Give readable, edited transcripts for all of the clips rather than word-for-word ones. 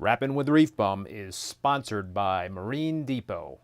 Rappin with ReefBum is sponsored by Marine Depot.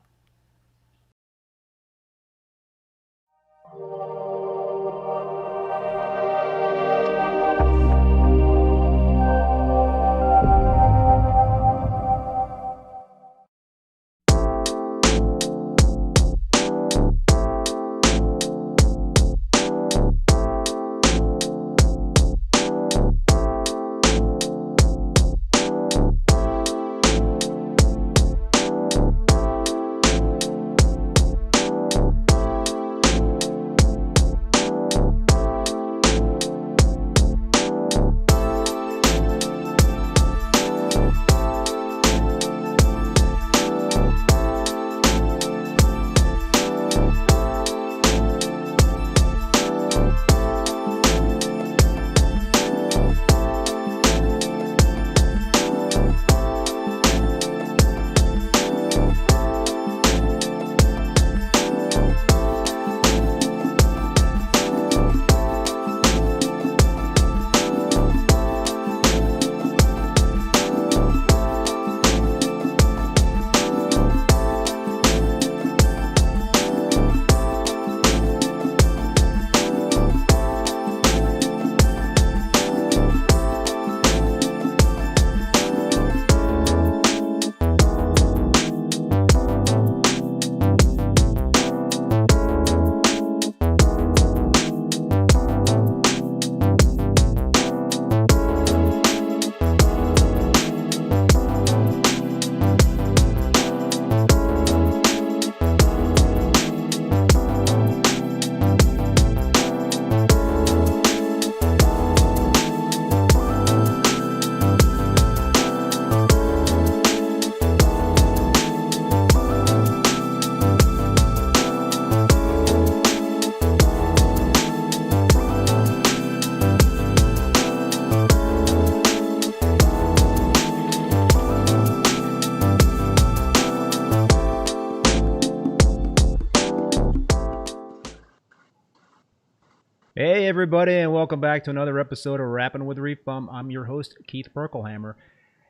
Hey everybody, and welcome back to another episode of Rappin with ReefBum. I'm your host, Keith Berkelhamer,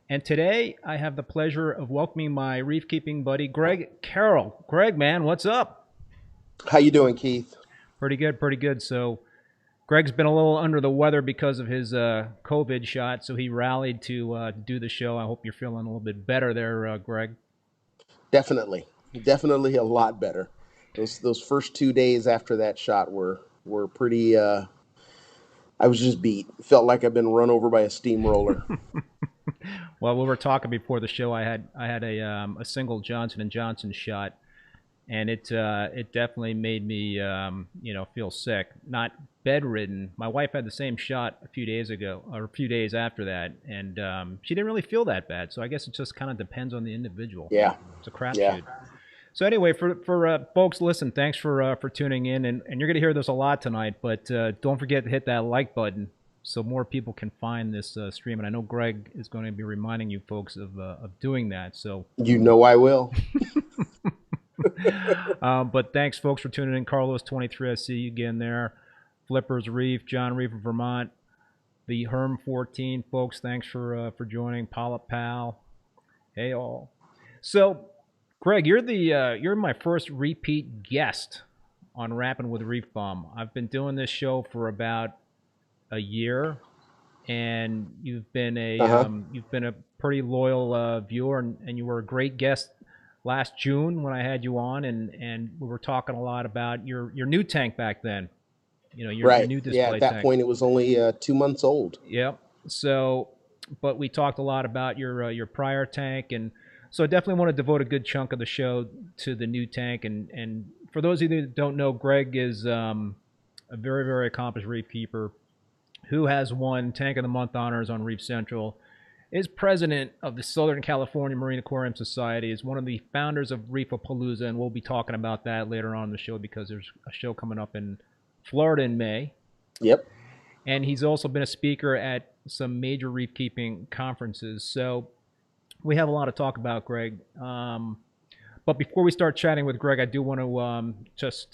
and today I have the pleasure of welcoming my reef keeping buddy, Greg Carroll. Greg, man, what's up? How you doing, Keith? Pretty good, pretty good. So Greg's been a little under the weather because of his COVID shot, so he rallied to do the show. I hope you're feeling a little bit better there, Greg. Definitely a lot better. Those first 2 days after that shot were pretty. I was just beat. Felt like I've been run over by a steamroller. Well, we were talking before the show. I had a single Johnson & Johnson shot, and it definitely made me feel sick. Not bedridden. My wife had the same shot a few days ago, or a few days after that, and she didn't really feel that bad. So I guess it just kind of depends on the individual. Yeah, it's a crapshoot. Yeah. So anyway, for folks, listen, thanks for tuning in, and you're going to hear this a lot tonight, but don't forget to hit that like button so more people can find this stream. And I know Greg is going to be reminding you folks of doing that. So you know I will. But thanks, folks, for tuning in. Carlos 23, I see you again there. Flippers Reef, John Reef of Vermont, the Herm 14, folks. Thanks for joining. Polyp Pal, hey all. So, Greg, you're my first repeat guest on Rappin with ReefBum. I've been doing this show for about a year, and you've been a pretty loyal viewer, and you were a great guest last June when I had you on, and we were talking a lot about your new tank back then. You know, your new display tank. Yeah, at that point it was only 2 months old. Yep. So, but we talked a lot about your prior tank, and so I definitely want to devote a good chunk of the show to the new tank. And for those of you that don't know, Greg is a very, very accomplished reef keeper who has won Tank of the Month honors on Reef Central, is president of the Southern California Marine Aquarium Society, is one of the founders of Reefapalooza, and we'll be talking about that later on in the show because there's a show coming up in Florida in May. Yep. And he's also been a speaker at some major reef keeping conferences. So we have a lot to talk about, Greg. But before we start chatting with Greg, I do want to just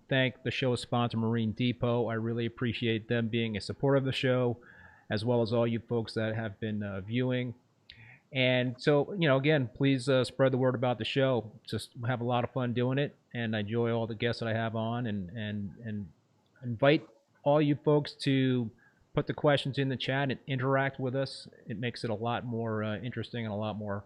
thank the show's sponsor, Marine Depot. I really appreciate them being a supporter of the show, as well as all you folks that have been viewing. And so, you know, again, please spread the word about the show. Just have a lot of fun doing it, and I enjoy all the guests that I have on, and invite all you folks to put the questions in the chat and interact with us. It makes it a lot more interesting and a lot more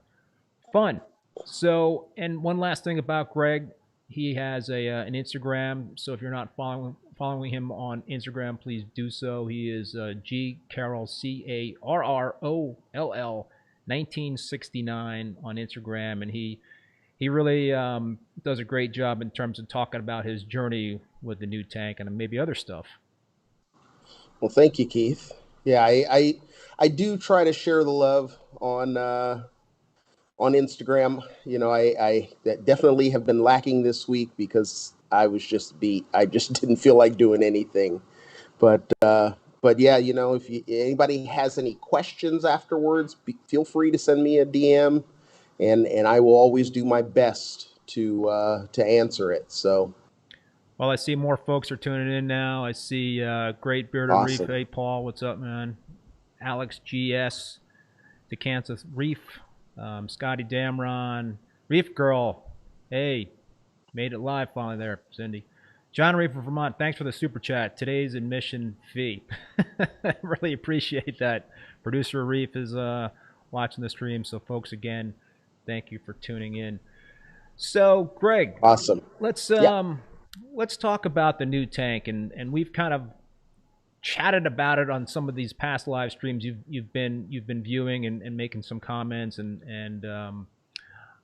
fun. So, and one last thing about Greg, he has an Instagram. So if you're not following him on Instagram, please do so. He is G Carroll, Carroll 1969 on Instagram, and he really does a great job in terms of talking about his journey with the new tank and maybe other stuff. Well, thank you, Keith. Yeah, I do try to share the love on Instagram. You know, I definitely have been lacking this week because I was just beat. I just didn't feel like doing anything. But yeah, you know, if anybody has any questions afterwards, feel free to send me a DM, and I will always do my best to answer it. So. Well, I see more folks are tuning in now. I see Great Bearded Awesome. Reef. Hey, Paul, what's up, man? Alex GS, the Kansas Reef, Scotty Damron, Reef Girl. Hey, made it live finally there, Cindy. John Reef from Vermont, thanks for the super chat. Today's admission fee. Really appreciate that. Producer Reef is watching the stream, so folks, again, thank you for tuning in. So, Greg, Awesome. Let's talk about the new tank, and we've kind of chatted about it on some of these past live streams you've been viewing and making some comments, and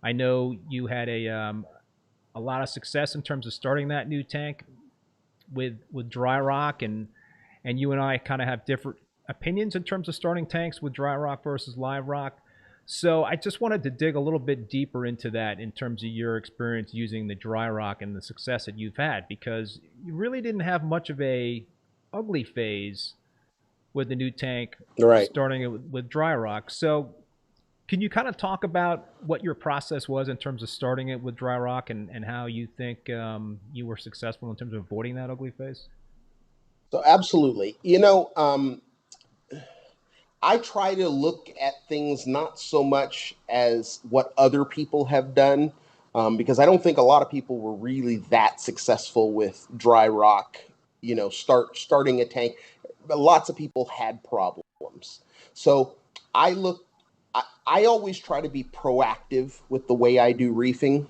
I know you had a lot of success in terms of starting that new tank with dry rock, and you and I kind of have different opinions in terms of starting tanks with dry rock versus live rock. So I just wanted to dig a little bit deeper into that in terms of your experience using the dry rock and the success that you've had, because you really didn't have much of a ugly phase with the new tank, Right. starting it with dry rock. So can you kind of talk about what your process was in terms of starting it with dry rock, and how you think you were successful in terms of avoiding that ugly phase? So absolutely. You know, I try to look at things not so much as what other people have done, because I don't think a lot of people were really that successful with dry rock. You know, starting a tank. Lots of people had problems. So I always try to be proactive with the way I do reefing.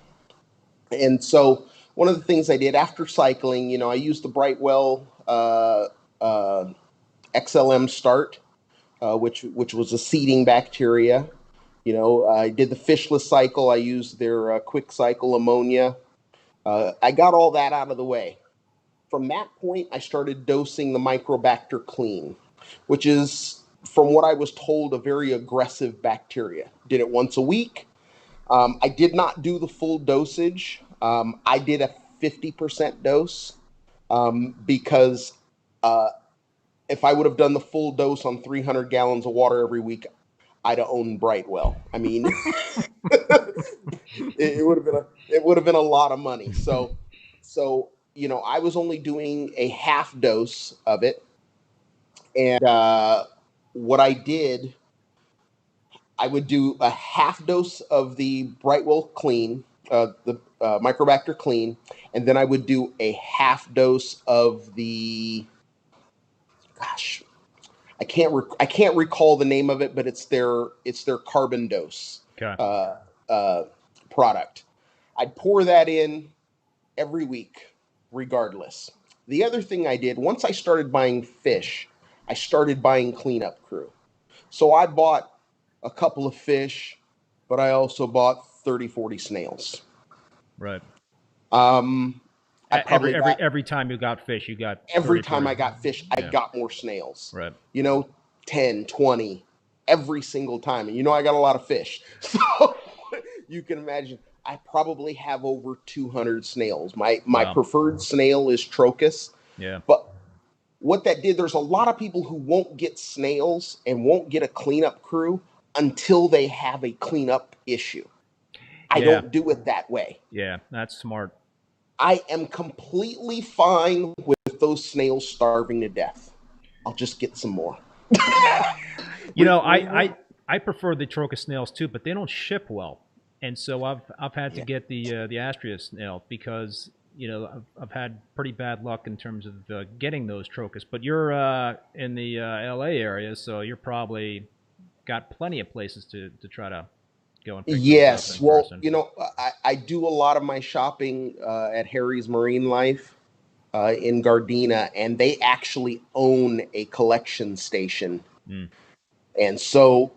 And so one of the things I did after cycling, you know, I used the Brightwell XLM Start, which was a seeding bacteria. You know, I did the fishless cycle. I used their quick cycle ammonia. I got all that out of the way. From that point, I started dosing the Microbacter Clean, which is, from what I was told, a very aggressive bacteria. Did it once a week. I did not do the full dosage. I did a 50% dose because if I would have done the full dose on 300 gallons of water every week, I'd have owned Brightwell. I mean, it would have been a lot of money. So you know, I was only doing a half dose of it, and what I did, I would do a half dose of the Brightwell Clean, the Microbacter Clean, and then I would do a half dose of the, gosh, I can't recall the name of it, but it's their carbon dose product. I'd pour that in every week, regardless. The other thing I did, once I started buying fish, I started buying cleanup crew. So I bought a couple of fish, but I also bought 30, 40 snails. Right. I probably every time you got fish, you got 30, every time 40. I got fish, I got more snails. Right. You know, 10, 20, every single time. And you know, I got a lot of fish. So you can imagine, I probably have over 200 snails. My Wow. preferred snail is Trocus. Yeah. But what that did, there's a lot of people who won't get snails and won't get a cleanup crew until they have a cleanup issue. I don't do it that way. Yeah, that's smart. I am completely fine with those snails starving to death. I'll just get some more. You know, I I prefer the trochus snails too, but they don't ship well, and so I've had to get the Astrea snail because I've had pretty bad luck in terms of getting those trochus. But you're in the LA area, so you're probably got plenty of places to try to go and pick those up Yes. in Well, person. I do a lot of my shopping at Harry's Marine Life in Gardena, and they actually own a collection station. Mm. And so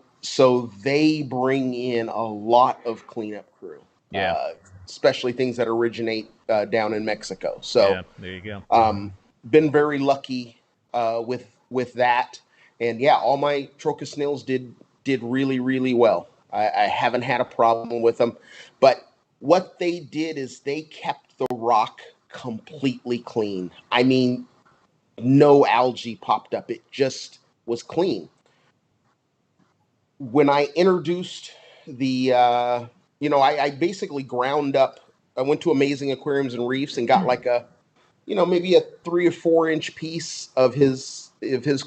they bring in a lot of cleanup crew, Yeah. especially things that originate down in Mexico. So Yeah, there you go. been very lucky with that. And yeah, all my trochus snails did really, really well. I haven't had a problem with them. But what they did is they kept the rock completely clean. I mean, no algae popped up. It just was clean. When I introduced I basically ground up. I went to Amazing Aquariums and Reefs and got like maybe a 3 or 4 inch piece of his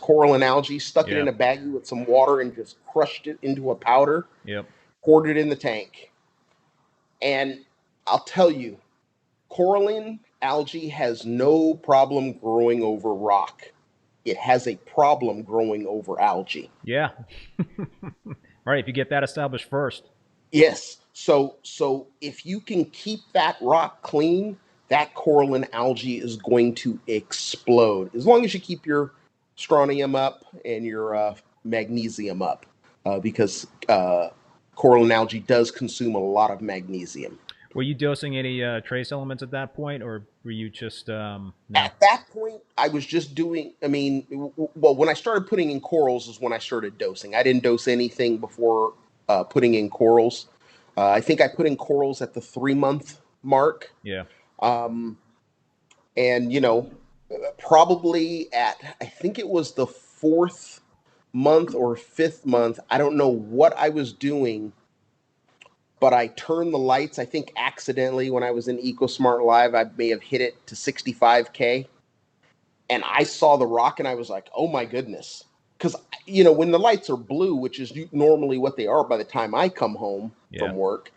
coral and algae, stuck it Yeah. in a baggie with some water and just crushed it into a powder, Yep. poured it in the tank. And I'll tell you, coralline algae has no problem growing over rock. It has a problem growing over algae. Yeah. All right, if you get that established first. Yes. So if you can keep that rock clean, that coralline algae is going to explode. As long as you keep your strontium up and your magnesium up, because coralline algae does consume a lot of magnesium. Were you dosing any trace elements at that point, or were you just no? At that point, I was just doing. I mean, well, when I started putting in corals is when I started dosing. I didn't dose anything before putting in corals. I think I put in corals at the 3-month mark. Yeah. And probably at, I think it was the 4th month or 5th month. I don't know what I was doing, but I turned the lights. I think accidentally when I was in EcoSmart Live, I may have hit it to 65K. And I saw the rock and I was like, oh my goodness. Because, when the lights are blue, which is normally what they are by the time I come home from work,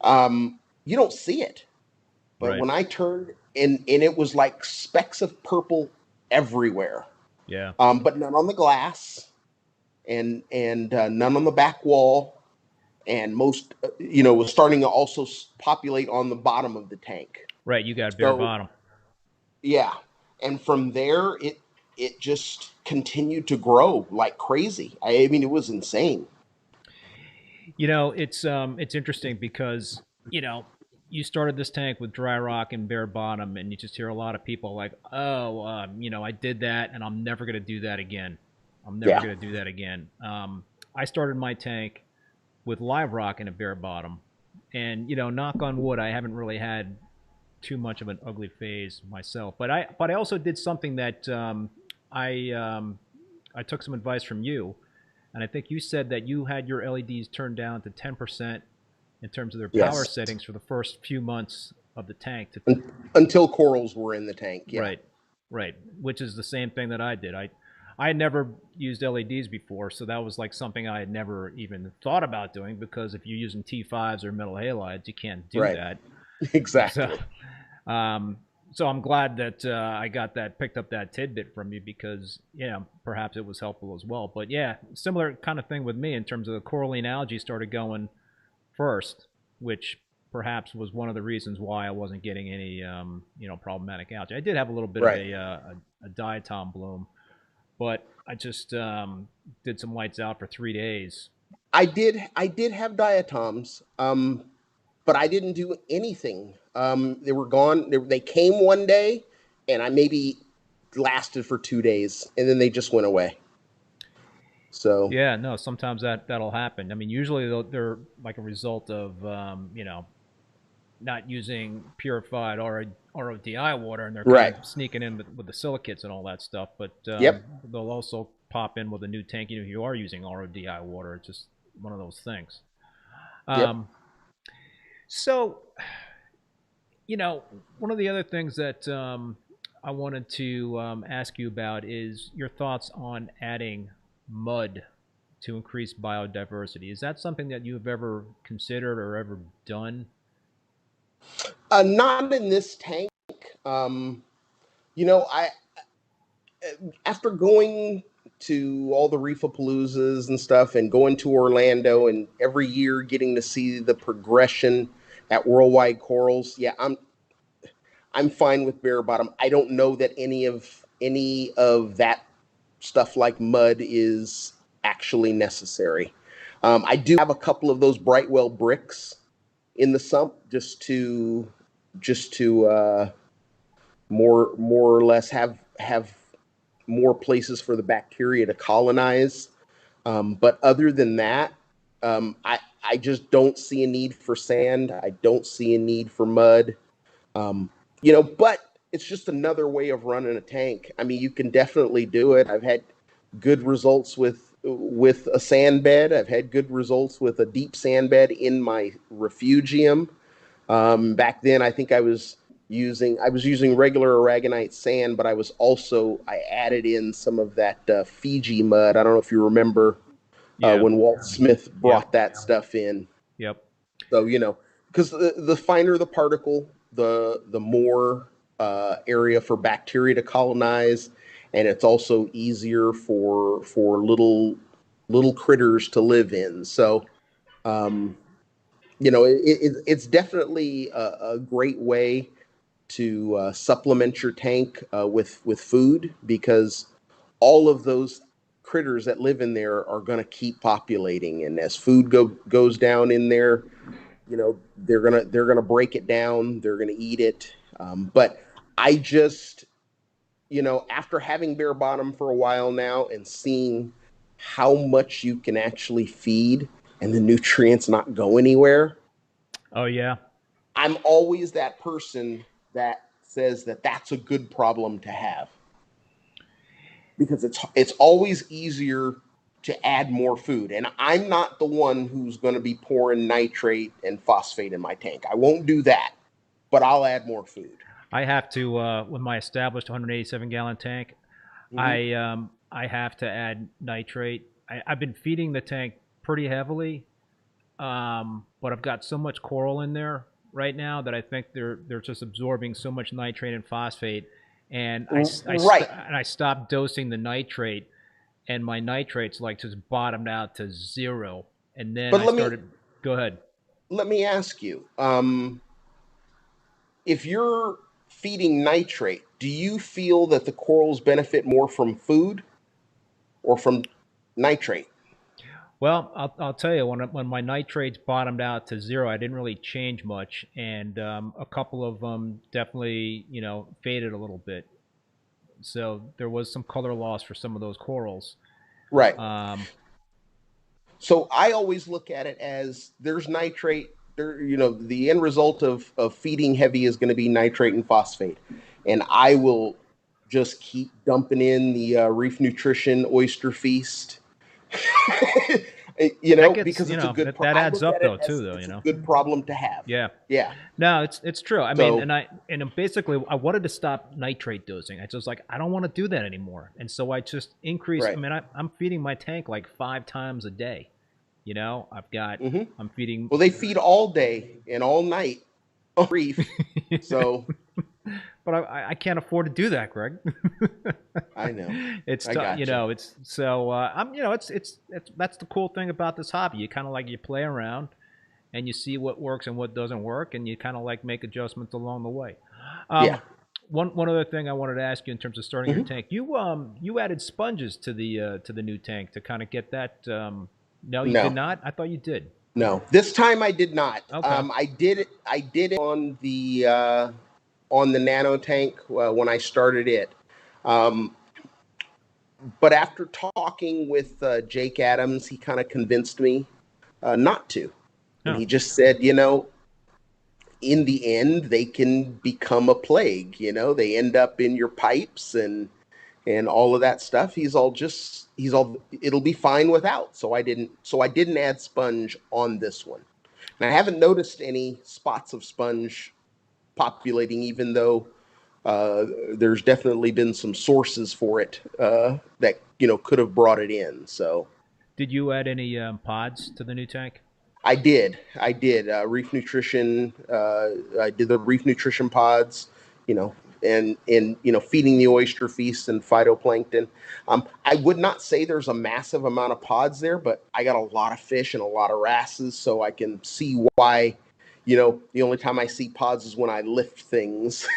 you don't see it. But Right. when I turned and it was like specks of purple everywhere. Yeah. But none on the glass and none on the back wall. And most, was starting to also populate on the bottom of the tank. Right. You got bare bottom. Yeah. And from there, it just continued to grow like crazy. I mean, it was insane. It's interesting because, you started this tank with dry rock and bare bottom, and you just hear a lot of people like, oh, I did that and I'm never going to do that again. I'm never going to do that again. I started my tank with live rock and a bare bottom, and, knock on wood, I haven't really had too much of an ugly phase myself. But I also did something that I took some advice from you, and I think you said that you had your LEDs turned down to 10% in terms of their power settings for the first few months of the tank. Until corals were in the tank, yeah. Right, which is the same thing that I did. I had never used LEDs before, so that was like something I had never even thought about doing, because if you're using T5s or metal halides, you can't do that. Exactly. So I'm glad that I picked up that tidbit from you, because perhaps it was helpful as well. But yeah, similar kind of thing with me in terms of the coralline algae started going first, which perhaps was one of the reasons why I wasn't getting any problematic algae. I did have a little bit of a diatom bloom, but I just did some lights out for 3 days. I did have diatoms, but I didn't do anything. They were gone. They came one day, and I maybe lasted for 2 days, and then they just went away. So yeah, no, sometimes that'll happen. I mean, usually they're like a result of not using purified RODI water, and they're kind of sneaking in with the silicates and all that stuff. But they'll also pop in with a new tank. If you are using RODI water, it's just one of those things. So, one of the other things that I wanted to ask you about is your thoughts on adding mud to increase biodiversity. Is that something that you've ever considered or ever done? Not in this tank. You know, after going to all the Reefapaloozas and stuff and going to Orlando and every year getting to see the progression at Worldwide Corals, yeah, I'm fine with bare bottom. I don't know that any of that stuff like mud is actually necessary. I do have a couple of those Brightwell bricks in the sump just to more or less have more places for the bacteria to colonize. But other than that, I just don't see a need for sand. I don't see a need for mud. You know, but it's just another way of running a tank. I mean, you can definitely do it. I've had good results with a sand bed. I've had good results with a deep sand bed in my refugium. Back then, I think I was using regular aragonite sand, but I added in some of that Fiji mud. I don't know if you remember when Walt Smith brought that stuff in. Yep. So, you know, because the finer the particle, the more area for bacteria to colonize, and it's also easier for little critters to live in. So, you know, it's definitely a great way to supplement your tank with food, because all of those critters that live in there are going to keep populating, and as food goes down in there, you know, they're gonna break it down, they're gonna eat it. But I just, you know, after having bare bottom for a while now and seeing how much you can actually feed and the nutrients not go anywhere. Oh yeah. I'm always that person that says that that's a good problem to have, because it's always easier to add more food. And I'm not the one who's going to be pouring nitrate and phosphate in my tank. I won't do that, but I'll add more food. I have to with my established 187-gallon tank. I have to add nitrate. I've been feeding the tank pretty heavily, but I've got so much coral in there right now that I think they're just absorbing so much nitrate and phosphate, and I stopped dosing the nitrate, and my nitrates like just bottomed out to 0, and then I started. Go ahead. Let me ask you, if you're feeding nitrate, do you feel that the corals benefit more from food or from nitrate? Well, I'll tell you, when my nitrates bottomed out to 0, I didn't really change much, and a couple of them definitely, you know, faded a little bit. So there was some color loss for some of those corals. Right. So I always look at it as there's nitrate. There, you know, the end result of feeding heavy is going to be nitrate and phosphate, and I will just keep dumping in the Reef Nutrition Oyster Feast. You know, because it's a good that adds up though too, though, you know, good problem to have. Yeah. Yeah. No, it's true. I mean, and basically I wanted to stop nitrate dosing. I just like, I don't want to do that anymore. And so I just increased. Right. I mean, I'm feeding my tank like 5 times a day. You know, I've got, I'm feeding. Well, they feed all day and all night on reef. So. But I can't afford to do that, Greg. I know. It's you know, it's so I'm, you know, it's that's the cool thing about this hobby. You kind of like, you play around and you see what works and what doesn't work, and you kind of like make adjustments along the way. Yeah. One other thing I wanted to ask you in terms of starting your tank, you added sponges to the new tank to kind of get that. No, you did not. I thought you did. No, this time I did not. Okay. I did it on the nano tank when I started it. But after talking with Jake Adams, he kind of convinced me not to. And he just said, you know, in the end, they can become a plague. You know, they end up in your pipes and all of that stuff. It'll be fine without. So I didn't add sponge on this one. And I haven't noticed any spots of sponge populating, even though there's definitely been some sources for it that, you know, could have brought it in. So Did you add any pods to the new tank? I did. Reef Nutrition. I did the Reef Nutrition pods, and feeding the oyster feast and phytoplankton. I would not say there's a massive amount of pods there, but I got a lot of fish and a lot of wrasses, so I can see why. The only time I see pods is when I lift things.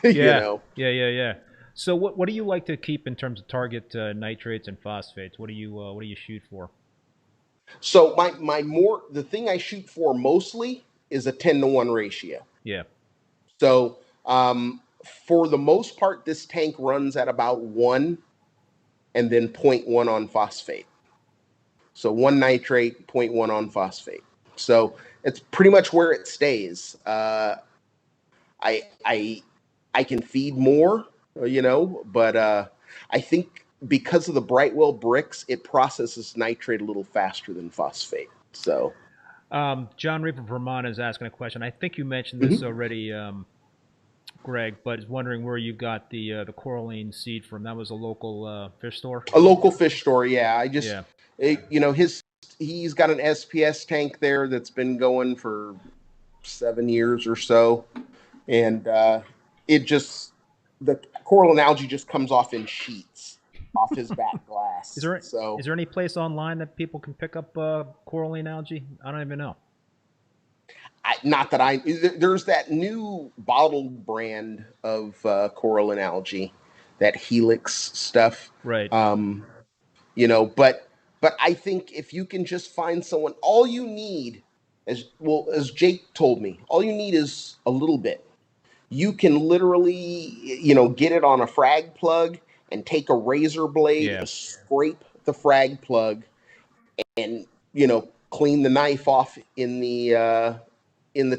Yeah. Yeah. So what do you like to keep in terms of target nitrates and phosphates? What do you shoot for? So the thing I shoot for mostly is a 10-to-1 ratio. Yeah. So for the most part, this tank runs at about 1 and then 0.1 on phosphate. So 1 nitrate, 0.1 on phosphate. So it's pretty much where it stays. I can feed more, but I think because of the Brightwell bricks, it processes nitrate a little faster than phosphate. So, John Reef from Vermont is asking a question. I think you mentioned this already, Greg, but is wondering where you got the coralline seed from. That was a local fish store. A local fish store, yeah. He's got an SPS tank there that's been going for 7 years or so, and the coral and algae just comes off in sheets off his back glass. Is there any place online that people can pick up coralline algae? I don't even know. There's that new bottled brand of coral and algae, that Helix stuff. Right. But I think if you can just find someone, all you need, as Jake told me, all you need is a little bit. You can literally, get it on a frag plug and take a razor blade and scrape the frag plug and, clean the knife off in the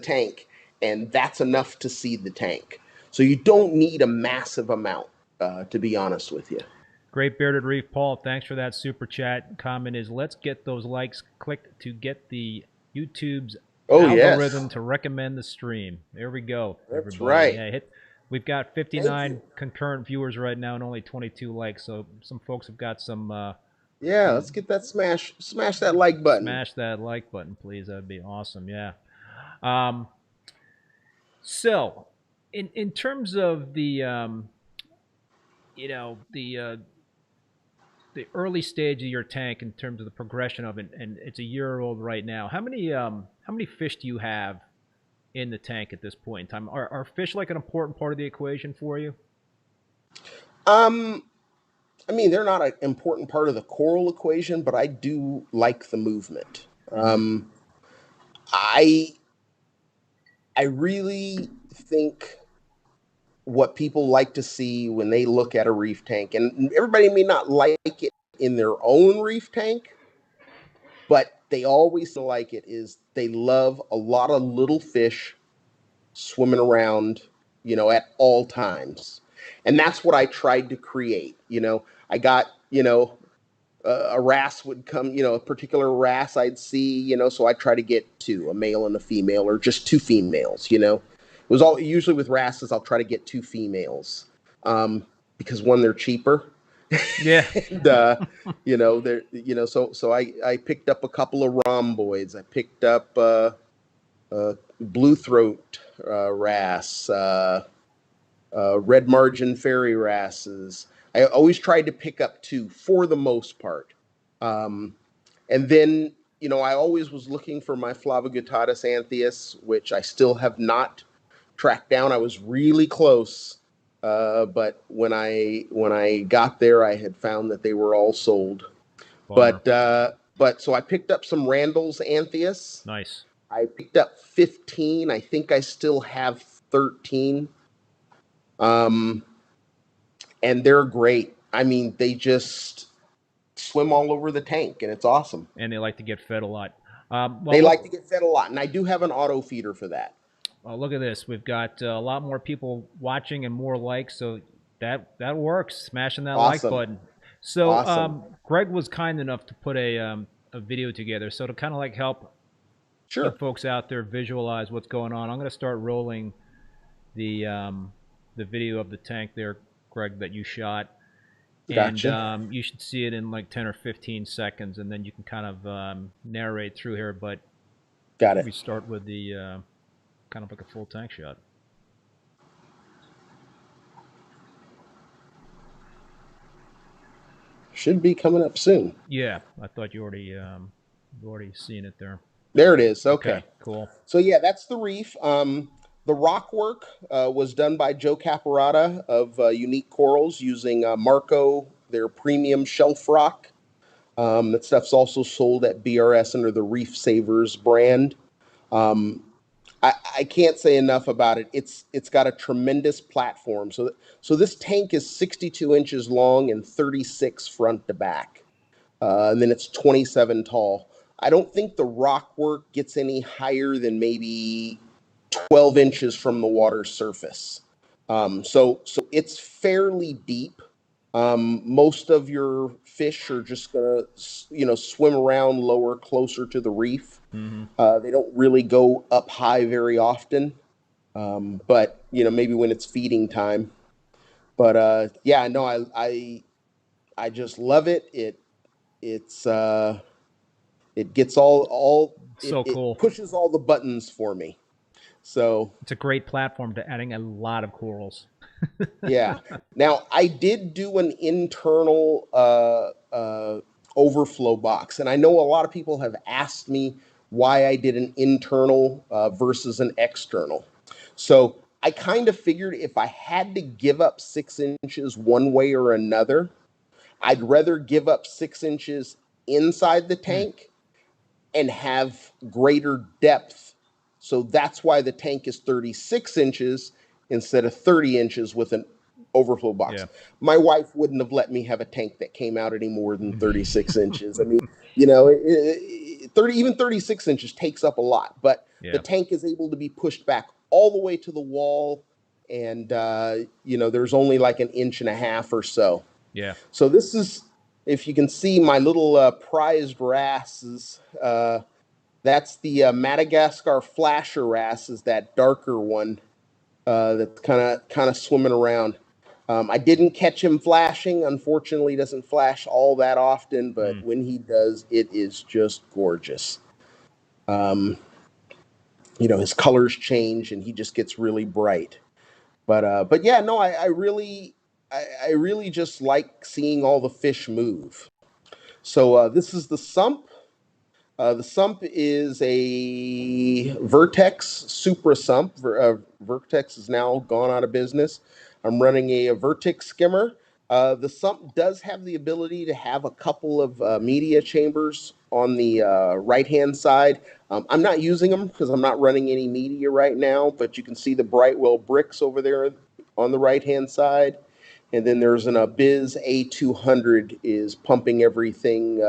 tank. And that's enough to seed the tank. So you don't need a massive amount, to be honest with you. Great Bearded Reef, Paul, thanks for that super chat. Comment is, let's get those likes clicked to get the YouTube's algorithm to recommend the stream. There we go. That's everybody. right. Yeah, we've got 59 concurrent viewers right now and only 22 likes, so some folks have got some... let's get that smash that like button. Smash that like button, please. That would be awesome, yeah. So, in terms of the... the early stage of your tank in terms of the progression of it, and it's a year old right now. How many fish do you have in the tank at this point in time? Are fish like an important part of the equation for you? I mean, they're not an important part of the coral equation, but I do like the movement. I really think what people like to see when they look at a reef tank, and everybody may not like it in their own reef tank, but they always like it, is they love a lot of little fish swimming around, at all times. And that's what I tried to create. I got, a wrasse would come, a particular wrasse I'd see, so I try to get 2, a male and a female, or just 2 females, It was all usually with wrasses. I'll try to get 2 females, because one, they're cheaper. Yeah. And so I picked up a couple of rhomboids. I picked up blue throat wrasse, red margin fairy wrasses. I always tried to pick up 2 for the most part, and then I always was looking for my Flavogutatus anthias, which I still have not tracked down. I was really close, but when I got there, I had found that they were all sold. Bummer. But so I picked up some Randall's anthias. Nice. I picked up 15. I think I still have 13. And they're great. I mean, they just swim all over the tank, and it's awesome. And they like to get fed a lot. They like to get fed a lot, and I do have an auto feeder for that. Well, look at this. We've got a lot more people watching and more likes, so that works. Smashing that like button. So Greg was kind enough to put a video together. So to kind of like help the folks out there visualize what's going on, I'm going to start rolling the video of the tank there, Greg, that you shot. and Gotcha. you should see it in like 10 or 15 seconds, and then you can kind of narrate through here. But Got it. we start with the kind of like a full tank shot. Should be coming up soon. Yeah, I thought you already seen it there. There it is. Okay. Cool. So yeah, that's the reef. The rock work was done by Joe Caparata of Unique Corals using Marco, their premium shelf rock. That stuff's also sold at BRS under the Reef Savers brand. I can't say enough about it. It's got a tremendous platform. So this tank is 62 inches long and 36 front to back, and then it's 27 tall. I don't think the rock work gets any higher than maybe 12 inches from the water's surface. So it's fairly deep. Most of your fish are just gonna, swim around lower, closer to the reef. They don't really go up high very often, but maybe when it's feeding time. But yeah, no, I just love it. It gets So it cool. pushes all the buttons for me. So It's a great platform to adding a lot of corals. yeah. Now I did do an internal overflow box, and I know a lot of people have asked me why I did an internal versus an external. So I kind of figured if I had to give up 6 inches one way or another, I'd rather give up 6 inches inside the tank and have greater depth. So that's why the tank is 36 inches instead of 30 inches with an overflow box. Yeah. My wife wouldn't have let me have a tank that came out any more than 36 inches. I mean, 36 inches takes up a lot, but the Yeah. tank is able to be pushed back all the way to the wall, and there's only like an inch and a half or so. Yeah. So this is, if you can see my little prized wrasses, that's the Madagascar flasher wrasse, is that darker one that's kind of swimming around. I didn't catch him flashing. Unfortunately, he doesn't flash all that often, but when he does, it is just gorgeous. His colors change and he just gets really bright. But yeah, no, I really just like seeing all the fish move. So this is the sump. The sump is a Vertex Supra sump. Vertex is now gone out of business. I'm running a Vertex skimmer. The sump does have the ability to have a couple of media chambers on the right-hand side. I'm not using them because I'm not running any media right now, but you can see the Brightwell bricks over there on the right-hand side. And then there's an Abyss A200 is pumping everything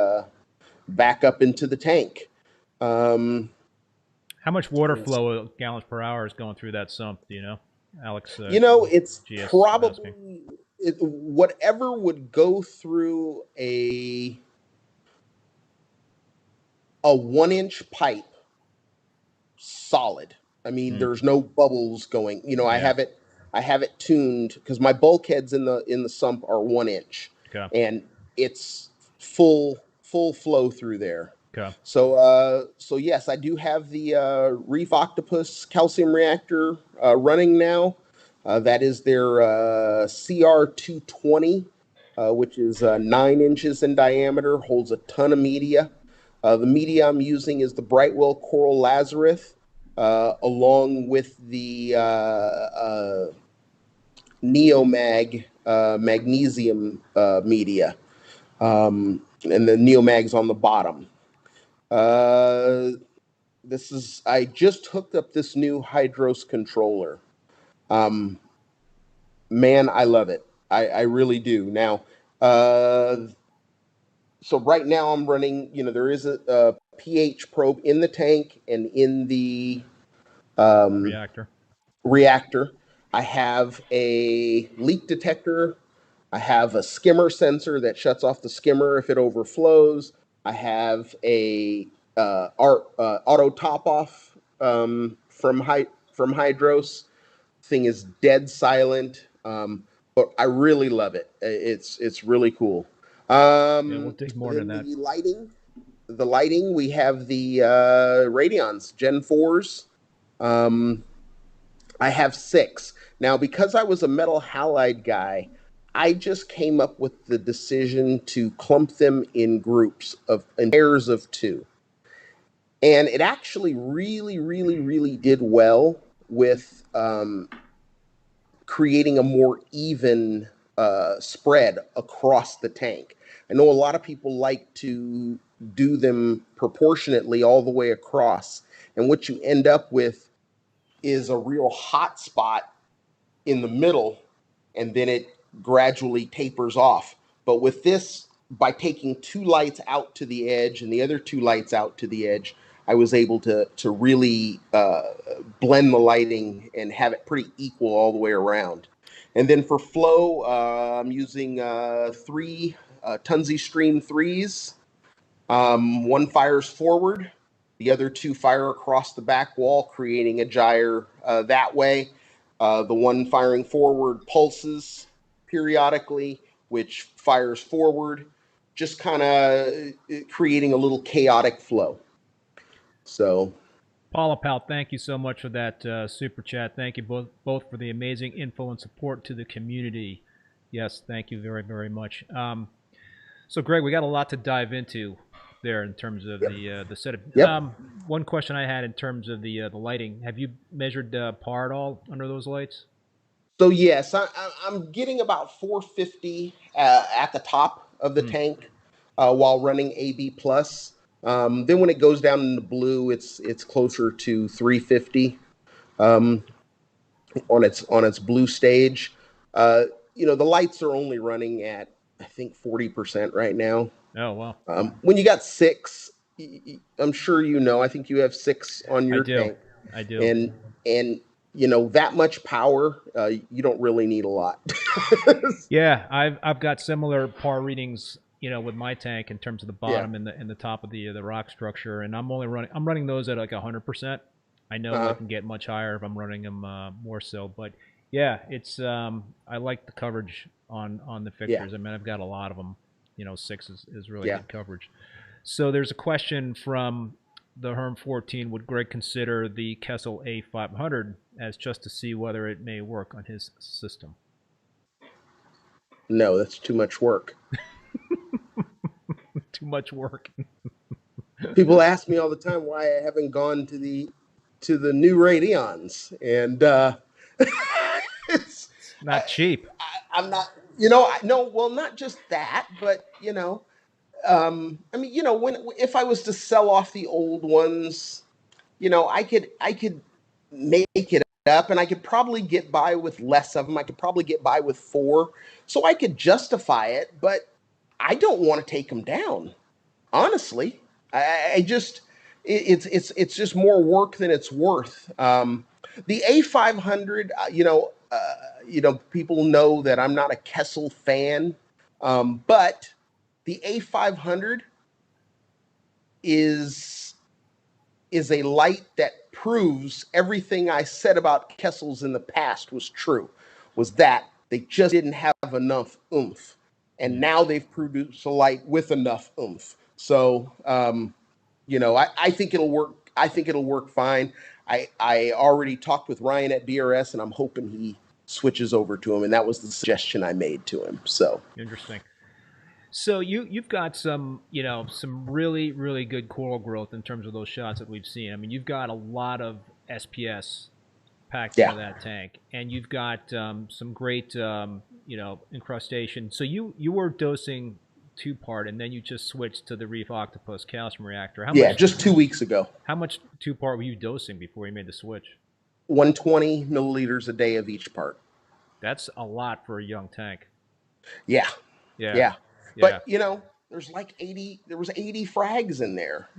back up into the tank. How much water flow gallons per hour is going through that sump? Do you know, Alex? It's GS probably whatever would go through a 1-inch pipe solid. I mean, there's no bubbles going. Yeah. I have it tuned because my bulkheads in the sump are 1 inch, Okay. and it's full flow through there. Okay. So yes, I do have the Reef Octopus calcium reactor running now. That is their CR220, which is 9 inches in diameter, holds a ton of media. The media I'm using is the Brightwell Coral Lazarus, along with the Neomag magnesium media, and the Neomag's on the bottom. I just hooked up this new Hydros controller. Man, I love it. I really do. Now, so right now I'm running, there is a pH probe in the tank and in the reactor. I have a leak detector. I have a skimmer sensor that shuts off the skimmer if it overflows. I have a auto top off from Hydros. Thing is dead silent. but I really love it. It's really cool. Yeah, we'll dig more into Then that. the lighting, we have the Radions Gen 4s. I have 6. Now, because I was a metal halide guy, I just came up with the decision to clump them in in pairs of 2. And it actually really, really, really did well with creating a more even spread across the tank. I know a lot of people like to do them proportionately all the way across. And what you end up with is a real hot spot in the middle, and then it gradually tapers off. But with this, by taking 2 lights out to the edge and the other 2 lights out to the edge, I was able to really blend the lighting and have it pretty equal all the way around. And then for flow, I'm using 3 Tunzi Stream 3s. One fires forward, the other 2 fire across the back wall, creating a gyre that way. The one firing forward pulses periodically, which fires forward, just kind of creating a little chaotic flow. So, Paula Pal, thank you so much for that super chat. Thank you both for the amazing info and support to the community. Yes, thank you very, very much. So, Greg, we got a lot to dive into there in terms of the setup. Yep. One question I had in terms of the lighting: have you measured PAR at all under those lights? So yes, I'm getting about 450 at the top of the tank while running AB plus. Then when it goes down in the blue, it's closer to 350 on its blue stage. The lights are only running at, I think, 40% right now. Oh wow! When you got 6, I'm sure I think you have 6 on your tank. I do. And that much power, you don't really need a lot. Yeah, I've got similar PAR readings, with my tank in terms of the bottom and the top of the rock structure, and I'm running those at like 100%. I know I can get much higher if I'm running them more so, but yeah, it's I like the coverage on the fixtures. I mean, I've got a lot of them. 6 is really good coverage. So there's a question from the Herm 14. Would Greg consider the Kessel A500 as just to see whether it may work on his system? No, that's too much work. Too much work. People ask me all the time why I haven't gone to the new Radions, and it's not cheap. I'm not, no, well, not just that, but I mean, if I was to sell off the old ones, I could make it up, and I could probably get by with less of them. I could probably get by with 4, so I could justify it. But I don't want to take them down, honestly. I just it's just more work than it's worth. The A500, people know that I'm not a Kessel fan, but the A500 is a light that proves everything I said about Kessels in the past was true. Was that they just didn't have enough oomph, and now they've produced a light with enough oomph. So, I think it'll work. I think it'll work fine. I already talked with Ryan at BRS, and I'm hoping he switches over to him. And that was the suggestion I made to him. So interesting. So you've got some some really, really good coral growth in terms of those shots that we've seen. I mean, you've got a lot of SPS packed into that tank, and you've got some great incrustation. So you were dosing 2-part, and then you just switched to the Reef Octopus calcium reactor. How much, just 2 weeks ago. How much 2-part were you dosing before you made the switch? 120 milliliters a day of each part. That's a lot for a young tank. Yeah. But there's like 80. There was 80 frags in there.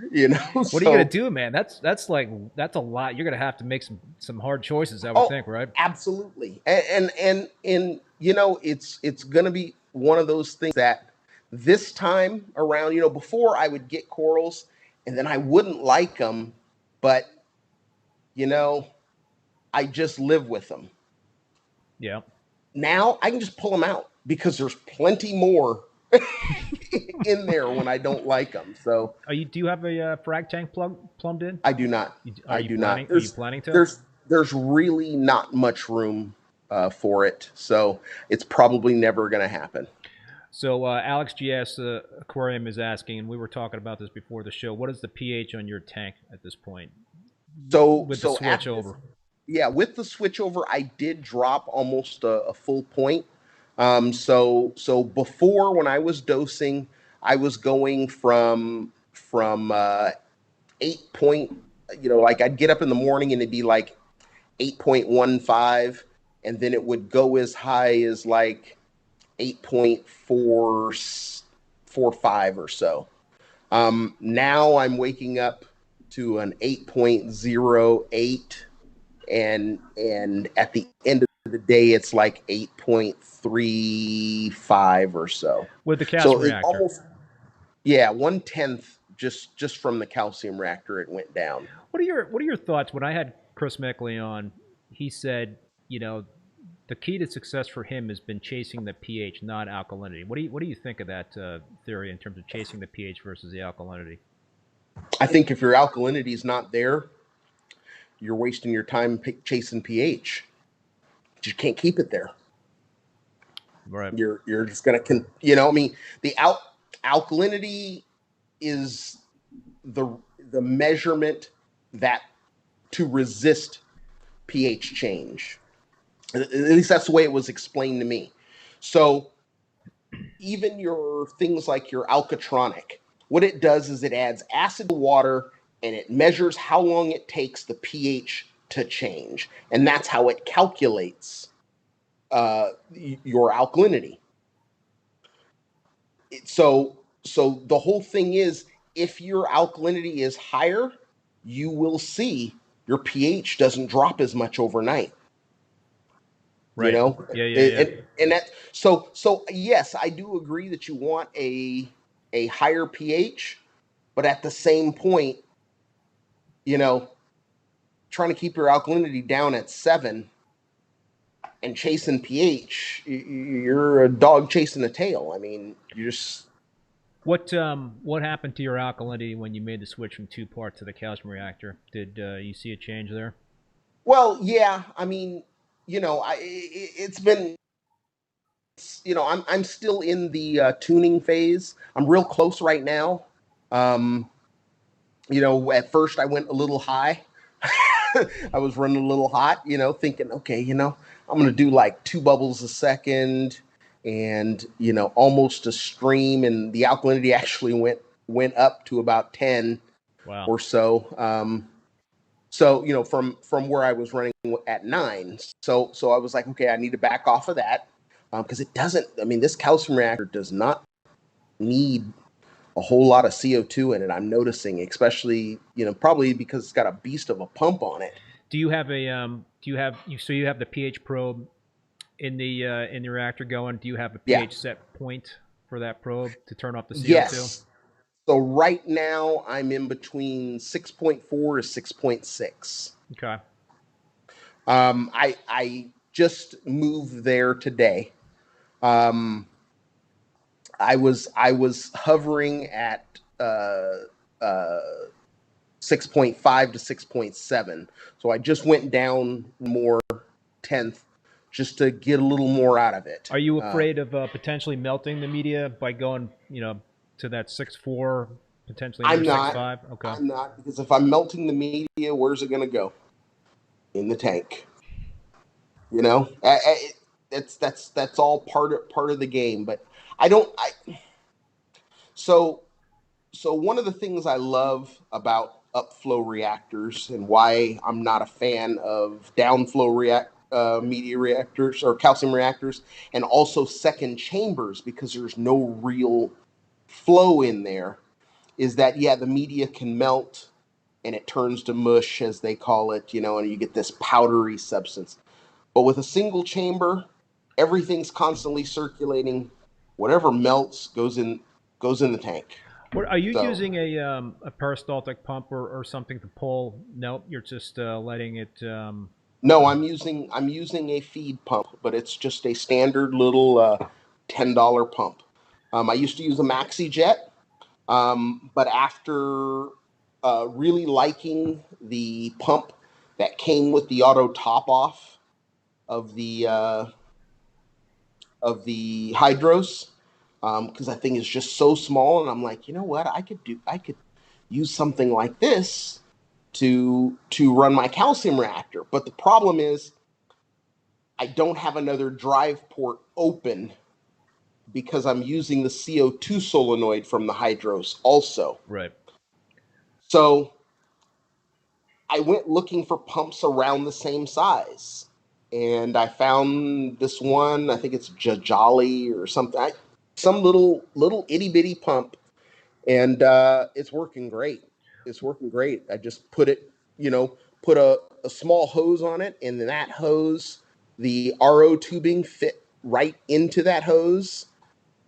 What are you gonna do, man? That's a lot. You're gonna have to make some hard choices, I would think, right? Absolutely. And it's gonna be one of those things that this time around, before I would get corals and then I wouldn't like them, but I just live with them. Yeah. Now I can just pull them out because there's plenty more in there when I don't like them. So do you have a frag tank plumbed in? I do not. Are I you do planning? not. Are you planning to? There's really not much room for it, so it's probably never going to happen. So Alex GS Aquarium is asking, and we were talking about this before the show. What is the pH on your tank at this point? With the switch over. Yeah, with the switch over, I did drop almost a full point. So before, when I was dosing, I was going from 8 point, like I'd get up in the morning and it'd be like 8.15, and then it would go as high as like 8.445 or so. Now I'm waking up to an 8.08, and at the end of the day, it's like 8.35 or so. With the calcium reactor. Almost, yeah, 1/10 just from the calcium reactor it went down. What are your thoughts? When I had Chris Meckley on, he said, the key to success for him has been chasing the pH, not alkalinity. What do you think of that theory in terms of chasing the pH versus the alkalinity? I think if your alkalinity is not there, you're wasting your time chasing pH. You can't keep it there. Right. You're just gonna the alkalinity is the measurement that to resist pH change. At least that's the way it was explained to me. So even your things like your alkatronic, what it does is it adds acid to water and it measures how long it takes the pH to change. And that's how it calculates your alkalinity. So the whole thing is, if your alkalinity is higher, you will see your pH doesn't drop as much overnight. Right. Yeah. And that, so yes, I do agree that you want a higher pH, but at the same point, trying to keep your alkalinity down at 7 and chasing pH, you're a dog chasing a tail. I mean, you just. What happened to your alkalinity when you made the switch from 2-part to the calcium reactor? Did you see a change there? Well, yeah. I mean, it's been, I'm still in the tuning phase. I'm real close right now. At first I went a little high. I was running a little hot, thinking, okay, I'm going to do like 2 bubbles a second and, almost a stream. And the alkalinity actually went up to about 10 or so. So, from where I was running at 9. So I was like, okay, I need to back off of that. Because this calcium reactor does not need a whole lot of CO2 in it. I'm noticing, especially, probably because it's got a beast of a pump on it. Do you have you have the pH probe in the reactor going? Do you have a pH set point for that probe to turn off the CO2? Yes. So right now I'm in between 6.4 to 6.6. Okay. I just moved there today. I was hovering at 6.5 to 6.7. So I just went down more 10th just to get a little more out of it. Are you afraid of potentially melting the media by going, to that 6.4, potentially under 6.5? Okay. I'm not, because if I'm melting the media, where's it going to go? In the tank. That's all part of the game. But so one of the things I love about upflow reactors and why I'm not a fan of downflow media reactors or calcium reactors, and also second chambers, because there's no real flow in there, is that the media can melt and it turns to mush, as they call it, and you get this powdery substance. But with a single chamber, everything's constantly circulating. Whatever melts goes in the tank. Are you using a peristaltic pump or something to pull? Nope, you're just letting it No, I'm using a feed pump, but it's just a standard little $10 pump. I used to use a Maxi Jet, but after really liking the pump that came with the auto top off of the hydros, because that thing is just so small, and I'm like, you know what, I could use something like this to run my calcium reactor. But the problem is I don't have another drive port open because I'm using the CO2 solenoid from the hydros also. Right. So I went looking for pumps around the same size, and I found this one. I think it's Jajali or something. Some little itty bitty pump, and it's working great. It's working great. I just put it, put a small hose on it, and that hose, the RO tubing fit right into that hose,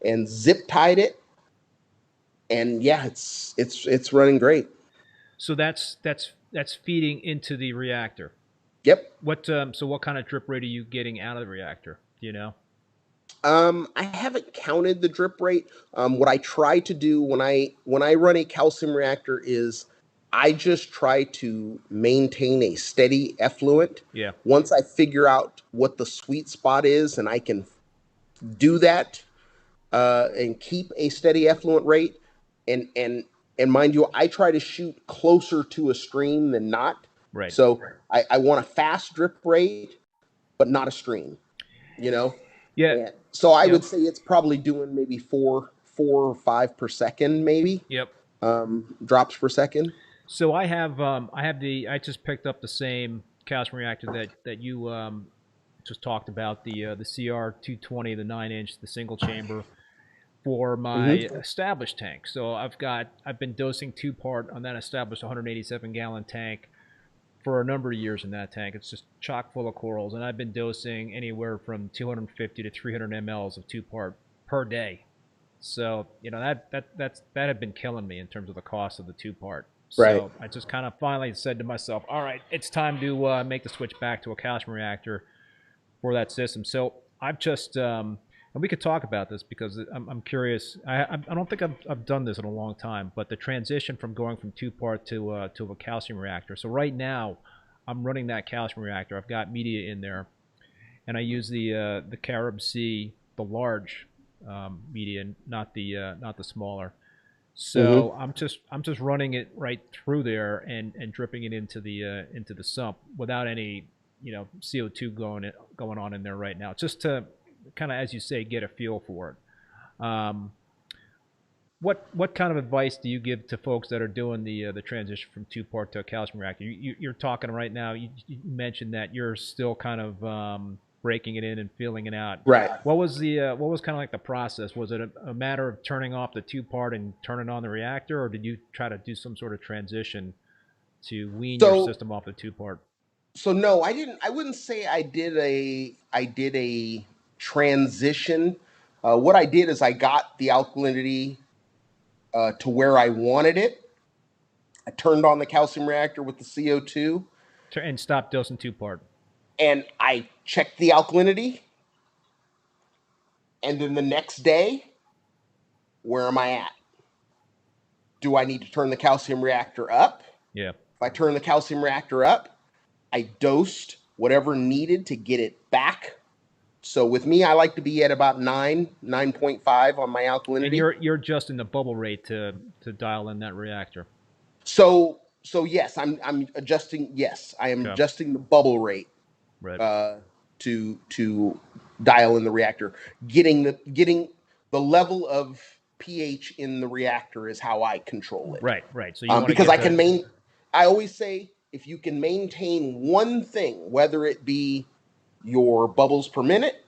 and zip tied it, and yeah, it's running great. So that's feeding into the reactor. Yep. What so what kind of drip rate are you getting out of the reactor? Do you know? I haven't counted the drip rate. What I try to do when I run a calcium reactor is I just try to maintain a steady effluent. Yeah. Once I figure out what the sweet spot is, and I can do that and keep a steady effluent rate, and mind you, I try to shoot closer to a stream than not. Right. So I want a fast drip rate, but not a stream. Yeah. And so I would say it's probably doing maybe four or five per second, maybe. Yep. Drops per second. So I just picked up the same calcium reactor that you just talked about, the CR220, the 9-inch, the single chamber, for my established tank. So I've been dosing 2-part on that established 187-gallon tank for a number of years in that tank. It's just chock full of corals, and I've been dosing anywhere from 250 to 300 mLs of 2-part per day. So that had been killing me in terms of the cost of the 2-part. So right. I just kind of finally said to myself, all right, it's time to make the switch back to a calcium reactor for that system. So I've just and we could talk about this because I'm curious. I don't think I've done this in a long time, but the transition from going from 2-part to a calcium reactor. So right now, I'm running that calcium reactor. I've got media in there, and I use the Carib C, the large media, not the smaller. So I'm just running it right through there and dripping it into the sump without any CO2 going on in there right now, just to kind of, as you say, get a feel for it. What kind of advice do you give to folks that are doing the transition from 2-part to a calcium reactor? You're talking right now. You mentioned that you're still kind of breaking it in and feeling it out. Right. What was kind of like the process? Was it a matter of turning off the 2-part and turning on the reactor, or did you try to do some sort of transition to wean your system off the 2-part? So no, I didn't. I wouldn't say I did a transition. What I did is I got the alkalinity to where I wanted it. I turned on the calcium reactor with the CO2 and stopped dosing 2-part. And I checked the alkalinity. And then the next day, where am I at? Do I need to turn the calcium reactor up? Yeah. If I turn the calcium reactor up, I dosed whatever needed to get it back. So with me, I like to be at about 9.5 on my alkalinity. And you're adjusting the bubble rate to dial in that reactor. So yes, I'm adjusting. Yes, I am adjusting the bubble rate, right. To dial in the reactor. Getting the level of pH in the reactor is how I control it. Right. So you because I always say, if you can maintain one thing, whether it be your bubbles per minute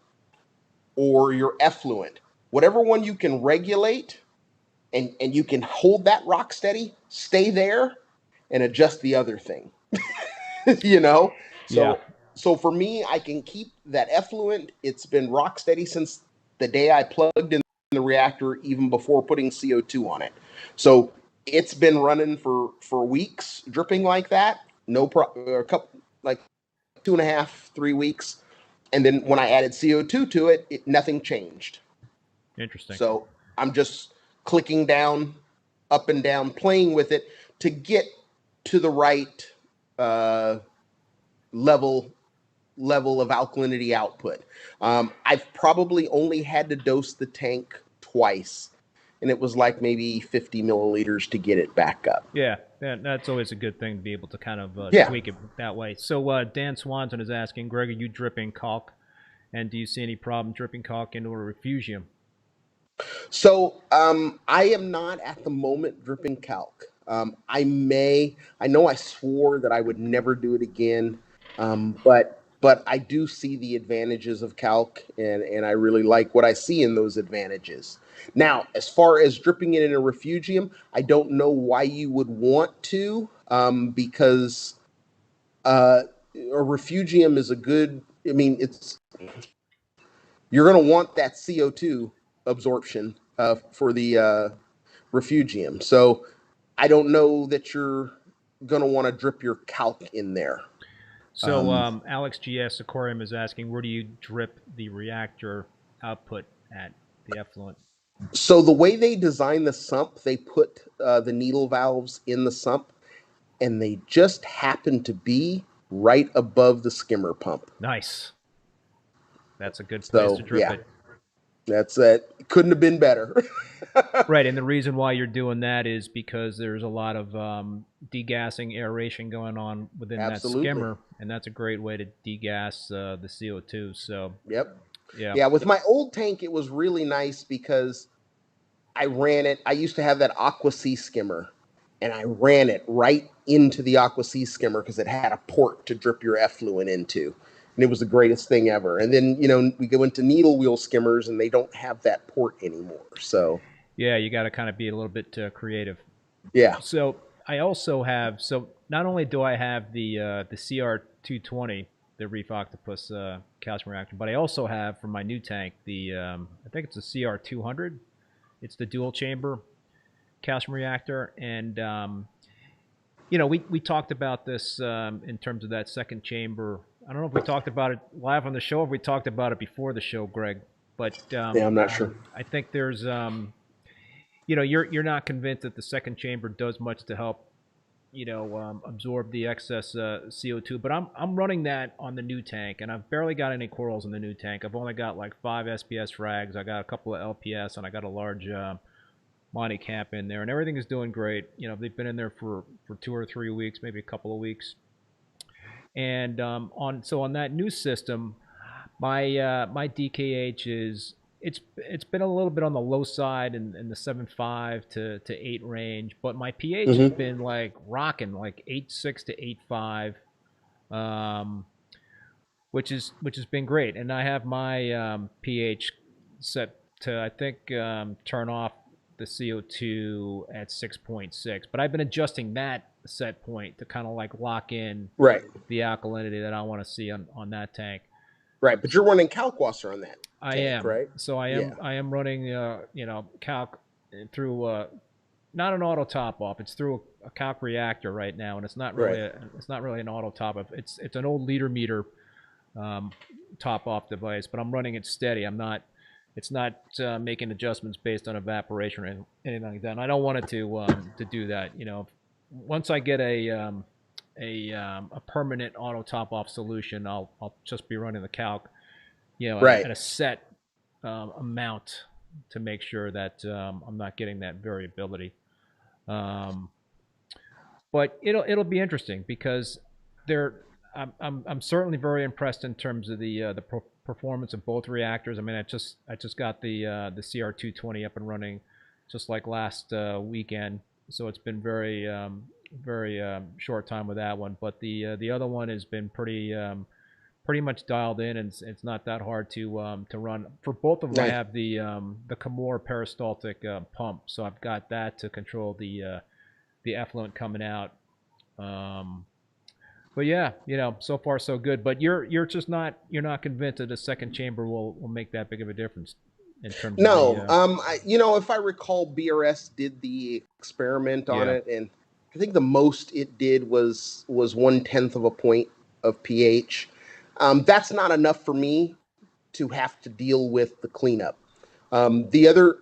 or your effluent, whatever one you can regulate and you can hold that rock steady, stay there and adjust the other thing. So for me, I can keep that effluent. It's been rock steady since the day I plugged in the reactor, even before putting CO2 on it. So it's been running for weeks, dripping like that. A 2.5, 3 weeks. And then when I added CO2 to it, nothing changed. Interesting. So I'm just clicking down, up and down, playing with it to get to the right level of alkalinity output. I've probably only had to dose the tank twice, and it was like maybe 50 milliliters to get it back up. Yeah, that's always a good thing to be able to kind of tweak it that way. So Dan Swanson is asking, Greg, are you dripping Kalk? And do you see any problem dripping Kalk into a refugium? So I am not at the moment dripping Kalk. I know I swore that I would never do it again, but I do see the advantages of Kalk, and I really like what I see in those advantages. Now, as far as dripping it in a refugium, I don't know why you would want to, because a refugium is a good, I mean, you're going to want that CO2 absorption for the refugium. So I don't know that you're going to want to drip your Kalk in there. So Alex GS Aquarium is asking, where do you drip the reactor output at the effluent? So the way they design the sump, they put the needle valves in the sump, and they just happen to be right above the skimmer pump. Nice. That's a good place to drip it. That's it. Couldn't have been better. Right, and the reason why you're doing that is because there's a lot of degassing, aeration going on within that skimmer, and that's a great way to degas the CO2. So yep. Yeah, with my old tank, it was really nice because I ran it. I used to have that Aqua Sea skimmer, and I ran it right into the Aqua Sea skimmer because it had a port to drip your effluent into. And it was the greatest thing ever. And then, we go into needle wheel skimmers, and they don't have that port anymore. So yeah, you got to kind of be a little bit creative. Yeah. So I also have, not only do I have the CR220, the Reef Octopus calcium reactor, but I also have for my new tank the I think it's a CR200. It's the dual chamber calcium reactor, and we talked about this in terms of that second chamber. I don't know if we talked about it live on the show, or if we talked about it before the show, Greg. But yeah, I'm not sure. I think there's you're not convinced that the second chamber does much to help absorb the excess CO2. But I'm running that on the new tank, and I've barely got any corals in the new tank. I've only got like 5 SPS frags. I got a couple of LPS, and I got a large Monty Camp in there, and everything is doing great. They've been in there for 2 or 3 weeks, maybe a couple of weeks. And on that new system, my DKH is it's been a little bit on the low side in the 7.5 to 8 range, but my pH has been like rocking like 8.6 to 8.5, which has been great. And I have my pH set to, I think, turn off the CO2 at 6.6, but I've been adjusting that set point to kind of like lock in the alkalinity that I want to see on that tank. Right, but you're running Kalkwasser on that. I am, right? So I am running Kalk through not an auto top off. It's through a Kalk reactor right now, and it's not really an auto top off. It's an old liter meter top off device, but I'm running it steady. It's not making adjustments based on evaporation or anything like that. And I don't want it to do that. Once I get a permanent auto top off solution, I'll just be running the Kalk, at a set amount to make sure that I'm not getting that variability. But it'll be interesting because I'm certainly very impressed in terms of the performance of both reactors. I mean, I just got the CR220 up and running just like last weekend, so it's been very short time with that one. But the other one has been pretty much dialed in, and it's not that hard to run. For both of them, I have the Kamor peristaltic pump, so I've got that to control the effluent coming out. But yeah, so far so good. But you're not convinced that a second chamber will make that big of a difference in terms of if I recall, BRS did the experiment on it, and I think the most it did was 1/10 of a point. of pH. That's not enough for me to have to deal with the cleanup. The other,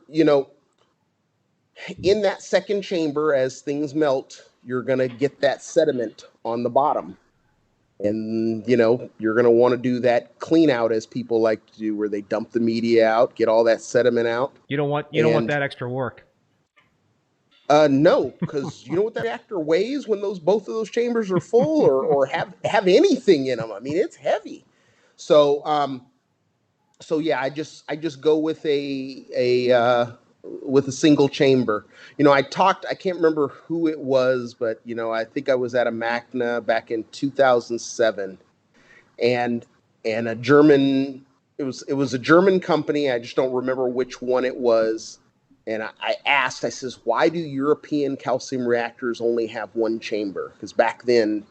in that second chamber, as things melt, you're going to get that sediment on the bottom. And, you're going to want to do that clean out, as people like to do, where they dump the media out, get all that sediment out. You don't want that extra work. No, because you know what that reactor weighs when both of those chambers are full, or have anything in them. I mean, it's heavy. So yeah, I just go with a single chamber. I can't remember who it was, but I think I was at a MACNA back in 2007, and a German, it was a German company. I just don't remember which one it was. And I says, why do European calcium reactors only have one chamber? Because back then,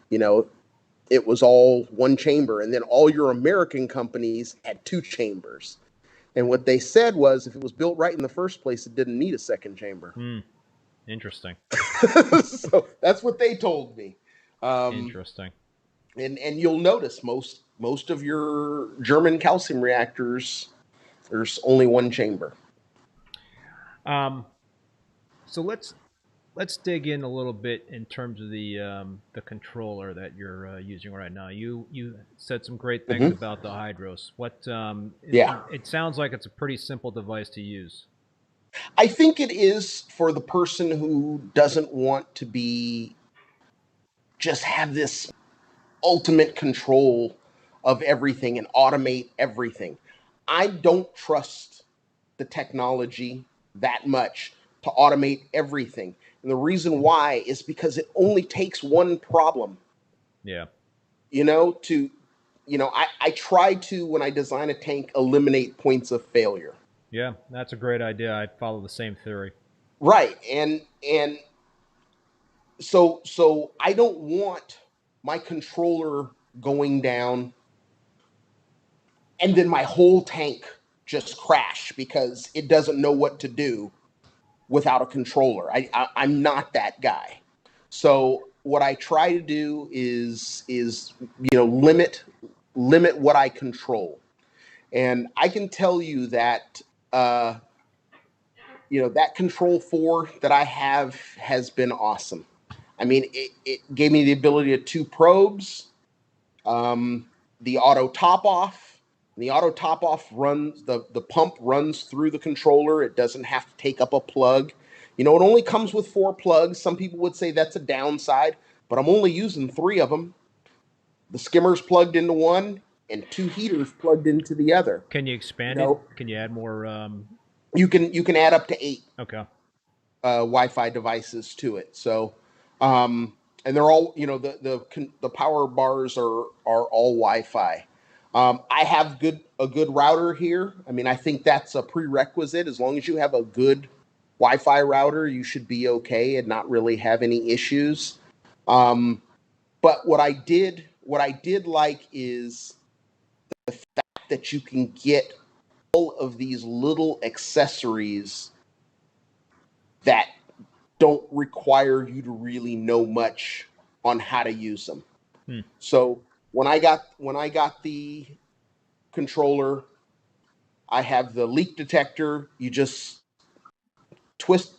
it was all one chamber, and then all your American companies had two chambers. And what they said was, if it was built right in the first place, it didn't need a second chamber. Interesting. So that's what they told me. Interesting. And you'll notice most of your German calcium reactors, there's only one chamber. So let's dig in a little bit in terms of the controller that you're using right now. You said some great things about the Hydros. It sounds like it's a pretty simple device to use. I think it is for the person who doesn't want to just have this ultimate control of everything and automate everything. I don't trust the technology that much to automate everything. And the reason why is because it only takes one problem. Yeah. I try to, when I design a tank, eliminate points of failure. Yeah, that's a great idea. I follow the same theory. Right. And so I don't want my controller going down and then my whole tank just crash because it doesn't know what to do without a controller. I'm not that guy. So what I try to do is limit what I control. And I can tell you that that Control 4 that I have has been awesome. I mean, it gave me the ability to 2 probes, the auto top off. The auto top off runs, the pump runs through the controller. It doesn't have to take up a plug. It only comes with 4 plugs. Some people would say that's a downside, but I'm only using 3 of them. The skimmer's plugged into one and 2 heaters plugged into the other. Can you expand it? Can you add more? You can add up to 8. Okay. Wi-Fi devices to it. So, and they're all, the power bars are all Wi-Fi. I have a good router here. I mean, I think that's a prerequisite. As long as you have a good Wi-Fi router, you should be okay and not really have any issues. But what I did like is the fact that you can get all of these little accessories that don't require you to really know much on how to use them. So when I got the controller, I have the leak detector. You just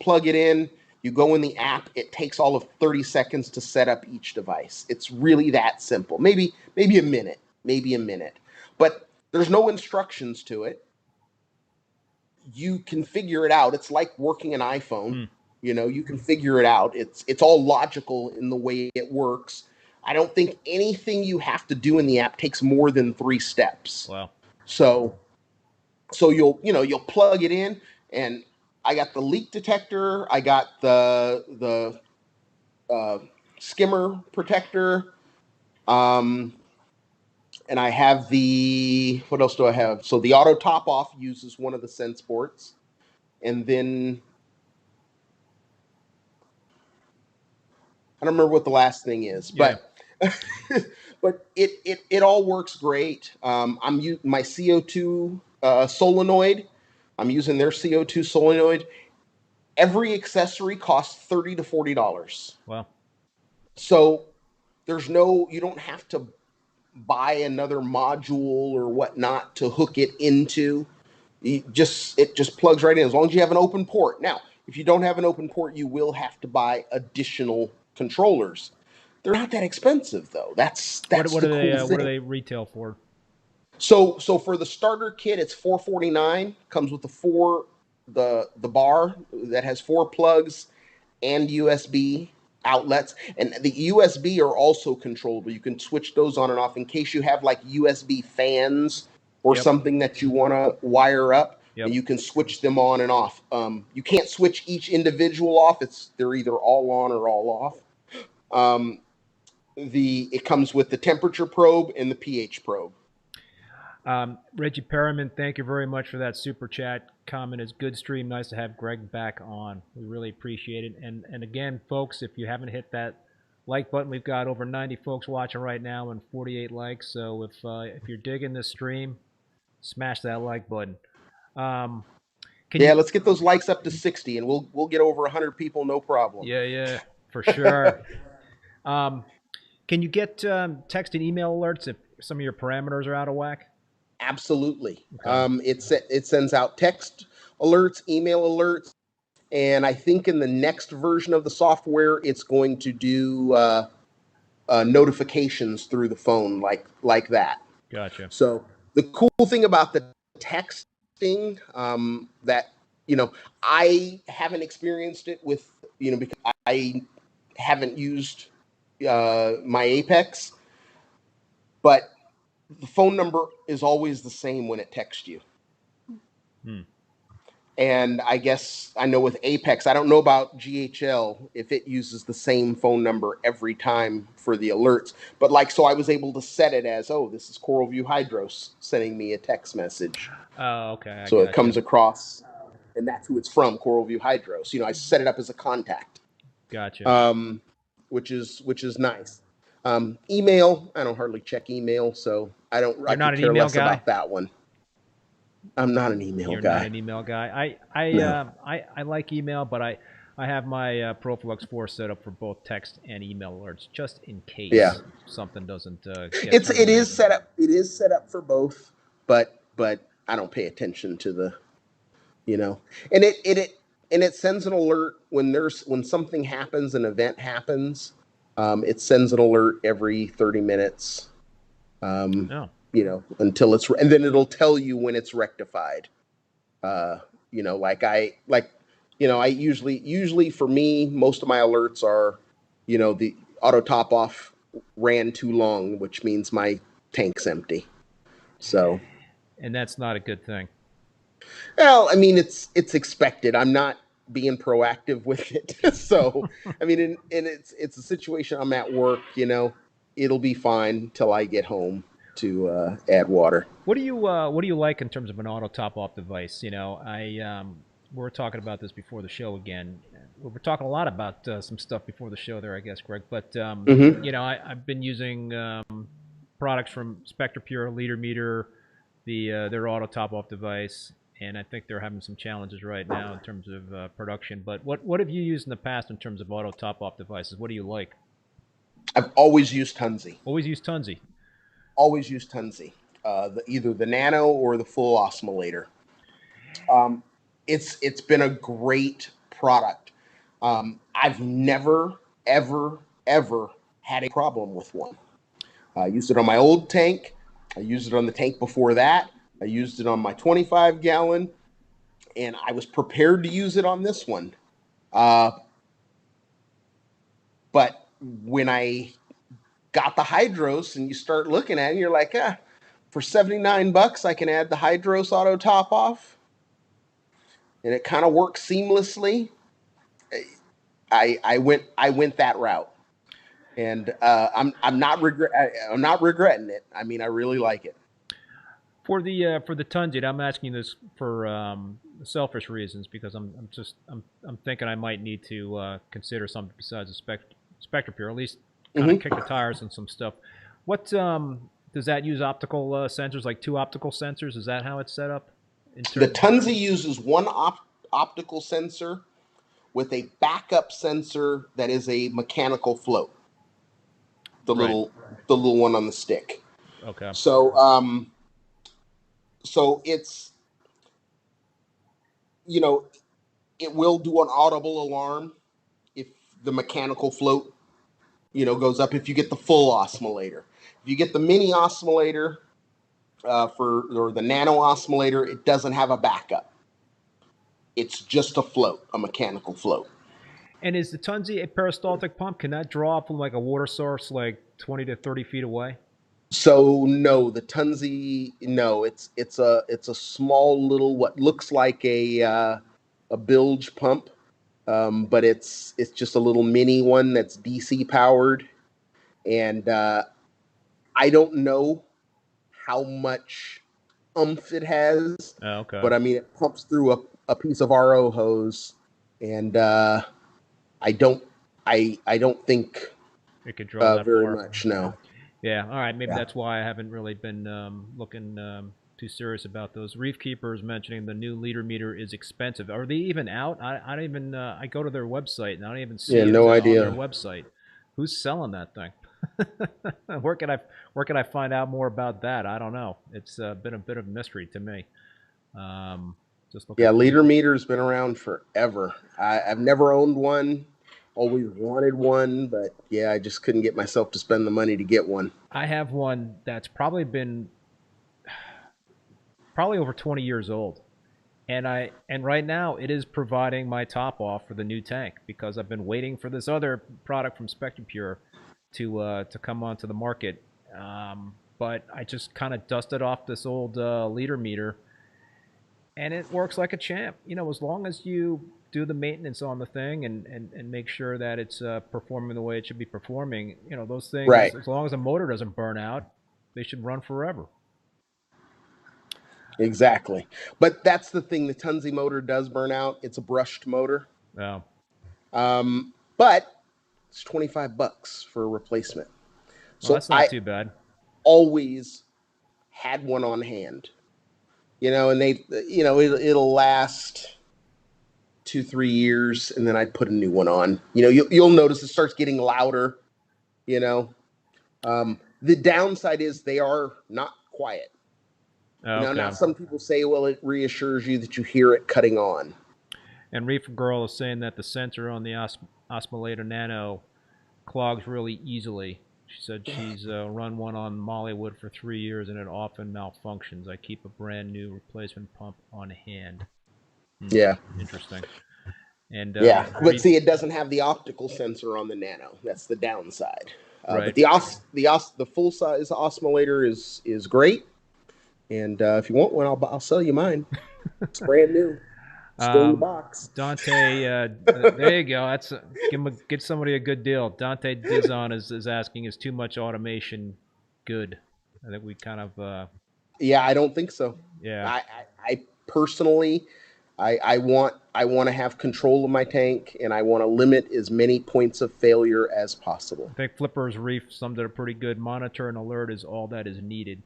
plug it in. You go in the app. It takes all of 30 seconds to set up each device. It's really that simple. Maybe a minute. But there's no instructions to it. You can figure it out. It's like working an iPhone. You can figure it out. It's all logical in the way it works. I don't think anything you have to do in the app takes more than 3 steps. Wow. So you'll plug it in, and I got the leak detector. I got the skimmer protector. And I have what else do I have? So the auto top off uses one of the sense ports. And then I don't remember what the last thing is, but but it all works great. I'm using my CO2 solenoid. I'm using their CO2 solenoid. Every accessory costs $30 to $40. Wow. So you don't have to buy another module or whatnot to hook it into. It just plugs right in as long as you have an open port. Now, if you don't have an open port, you will have to buy additional controllers. They're not that expensive though. That's What the are cool they? thing. What do they retail for? So for the starter kit, it's $449. Comes with the bar that has 4 plugs and USB outlets, and the USB are also controllable. You can switch those on and off in case you have like USB fans or Yep. something that you want to wire up. Yep. And you can switch them on and off. You can't switch each individual off. They're either all on or all off. It comes with the temperature probe and the pH probe. Reggie Perriman, thank you very much for that super chat comment. It's good stream. Nice to have Greg back on. We really appreciate it. And again, folks, if you haven't hit that like button, we've got over 90 folks watching right now and 48 likes. So if you're digging this stream, smash that like button. Let's get those likes up to 60, and we'll get over 100 people, no problem. Yeah, for sure. Can you get text and email alerts if some of your parameters are out of whack? Absolutely. Okay. It sends out text alerts, email alerts, and I think in the next version of the software, it's going to do notifications through the phone like that. Gotcha. So the cool thing about the texting that I haven't experienced it with because I haven't used my Apex, but the phone number is always the same when it texts you. And I guess I know with Apex, I don't know about GHL if it uses the same phone number every time for the alerts. But so I was able to set it as, this is Coral View Hydros sending me a text message. Oh, okay. So it comes across, and that's who it's from, Coral View Hydros. I set it up as a contact. Gotcha. Which is nice. Email, I don't hardly check email, so I don't. You're I not could an care email less guy? about that one. I'm not an email You're guy. not an email guy. No. I like email, but I have my Profilux 4 set up for both text and email alerts, just in case something doesn't get It is set up. It is set up for both, but I don't pay attention to the, and it sends an alert when something happens, an event happens. It sends an alert every 30 minutes. Until it's, and then it'll tell you when it's rectified. I usually for me, most of my alerts are, the auto top off ran too long, which means my tank's empty. So. And that's not a good thing. Well, I mean, it's expected. I'm not being proactive with it. So, I mean, and it's a situation. I'm at work, it'll be fine till I get home to add water. What do you like in terms of an auto top off device? We were talking about this before the show again. We were talking a lot about some stuff before the show there, I guess, Greg. But I've been using products from SpectraPure, Liter Meter, their auto top off device, and I think they're having some challenges right now in terms of production. But what have you used in the past in terms of auto top off devices? What do you like? I've always used Tunzi. Always used Tunzi. Always use Tunzi, either the Nano or the full osmolator. It's been a great product. I've never, ever had a problem with one. I used it on my old tank. I used it on the tank before that. I used it on my 25 gallon, and I was prepared to use it on this one. But when I got the Hydros and you start looking at it and you're like, for $79 I can add the Hydros auto top off and it kind of works seamlessly. I went that route, and I'm not regretting it. I mean, I really like it. For the Tunzi, I'm asking this for selfish reasons because I'm thinking I might need to consider something besides a SpectraPure, at least kind of kick the tires on some stuff. What does that use? Optical sensors, like 2 optical sensors? Is that how it's set up? The Tunzi uses one optical sensor with a backup sensor that is a mechanical float. The little one on the stick. Okay. So it's, you know, it will do an audible alarm if the mechanical float, goes up, if you get the full oscillator. If you get the mini oscillator or the nano oscillator, it doesn't have a backup. It's just a float, a mechanical float. And is the Tunzi a peristaltic pump? Can that draw from like a water source like 20 to 30 feet away? So no, the Tunzi, no, it's a small little, what looks like a bilge pump, but it's just a little mini one that's DC powered, and I don't know how much oomph it has, Oh, okay. but I mean it pumps through a piece of RO hose, and I don't think It could draw that very far. much. No. Yeah. All right. Maybe Yeah. that's why I haven't really been looking too serious about those. Reef Keepers mentioning the new leader meter is expensive. Are they even out? I don't even. I go to their website and I don't even see Yeah, it no on idea. their website. Who's selling that thing? Where can I find out more about that? I don't know. It's been a bit of a mystery to me. Just looking. Yeah, leader meter's been around forever. I've never owned one. Always wanted one, but yeah, I just couldn't get myself to spend the money to get one. I have one that's probably over 20 years old. And right now it is providing my top off for the new tank because I've been waiting for this other product from SpectraPure to come onto the market. But I just kind of dusted off this old leader meter, and it works like a champ. As long as you do the maintenance on the thing and make sure that it's performing the way it should be performing, those things, Right. as long as the motor doesn't burn out, they should run forever. Exactly. But that's the thing. The Tunzi motor does burn out. It's a brushed motor. Oh. But it's $25 for a replacement. Well, So that's not too bad. Always had one on hand. And it'll last 2-3 years, and then I'd put a new one on. You'll notice it starts getting louder. The downside is they are not quiet. Okay. Now some people say, well, it reassures you that you hear it cutting on. And Reef Girl is saying that the sensor on the Osmolator Nano clogs really easily. She said she's run one on Mollywood for 3 years and it often malfunctions. I keep a brand new replacement pump on hand. Yeah. Interesting. And but see, it doesn't have the optical sensor on the Nano. That's the downside. Right. But the full size Osmolator is great. And if you want one, I'll sell you mine. It's brand new. Still in the box. Dante, there you go. That's get somebody a good deal. Dante Dizon is asking, is too much automation good? I think we kind of. Yeah, I don't think so. Yeah. I personally, I want to have control of my tank, and I want to limit as many points of failure as possible. I think Flipper's Reef summed it up pretty good. Monitor and alert is all that is needed.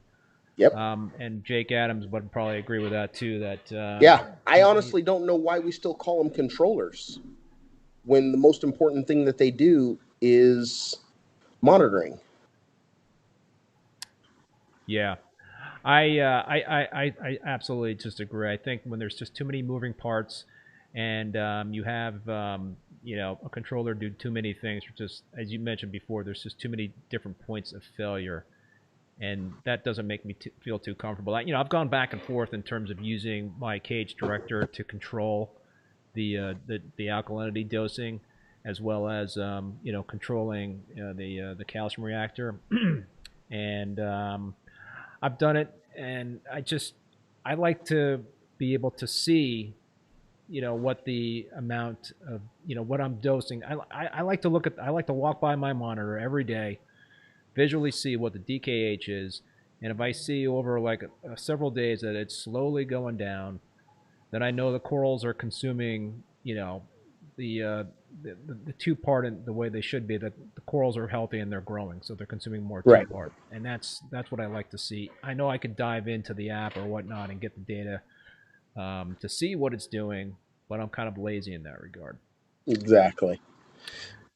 Yep. And Jake Adams would probably agree with that too. That I honestly don't know why we still call them controllers when the most important thing that they do is monitoring. Yeah, I absolutely just agree. I think when there's just too many moving parts, and you have a controller do too many things, just as you mentioned before, there's just too many different points of failure. And that doesn't make me feel too comfortable. I've gone back and forth in terms of using my cage director to control the alkalinity dosing, as well as controlling the calcium reactor. And I've done it, and I like to be able to see what the amount of what I'm dosing. I like to walk by my monitor every day, visually see what the DKH is, and if I see over like several days that it's slowly going down, then I know the corals are consuming, the two-part in the way they should be, that the corals are healthy and they're growing, so they're consuming more two-part. And that's what I like to see. I know I could dive into the app or whatnot and get the data to see what it's doing, but I'm kind of lazy in that regard. Exactly.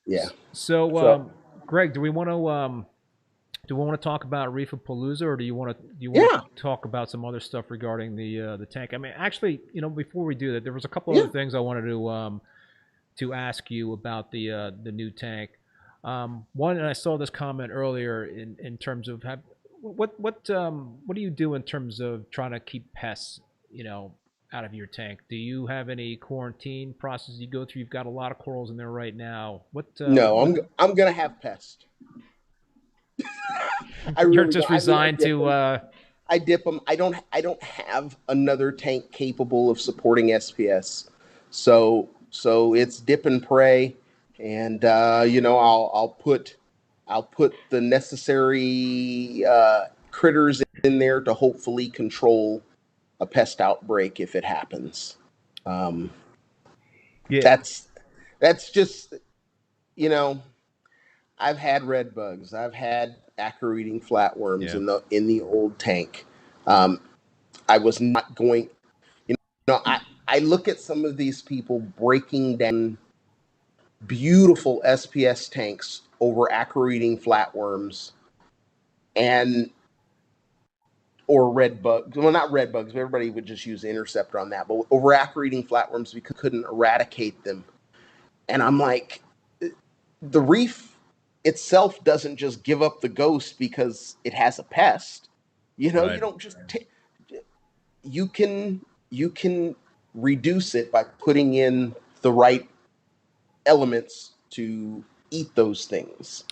Yeah. So Greg, do we want to Do we want to talk about Reefapalooza, or do you want Yeah. to talk about some other stuff regarding the tank? I mean, actually, before we do that, there was a couple Yeah. other things I wanted to ask you about the new tank. One, and I saw this comment earlier in terms of what do you do in terms of trying to keep pests, out of your tank? Do you have any quarantine process you go through? You've got a lot of corals in there right now. No, I'm gonna have pests. I You're really just don't. I mean, resigned to. I dip them. I don't have another tank capable of supporting SPS, so it's dip and pray, and I'll put the necessary critters in there to hopefully control a pest outbreak if it happens. Yeah. That's just I've had red bugs. I've had acro-eating flatworms Yeah. in the old tank. I was not going. I look at some of these people breaking down beautiful SPS tanks over acro-eating flatworms and or red bugs. Well, not red bugs. But everybody would just use interceptor on that. But over acro-eating flatworms, we couldn't eradicate them. And I'm like, the reef itself doesn't just give up the ghost because it has a pest. You Right. don't just you can reduce it by putting in the right elements to eat those things.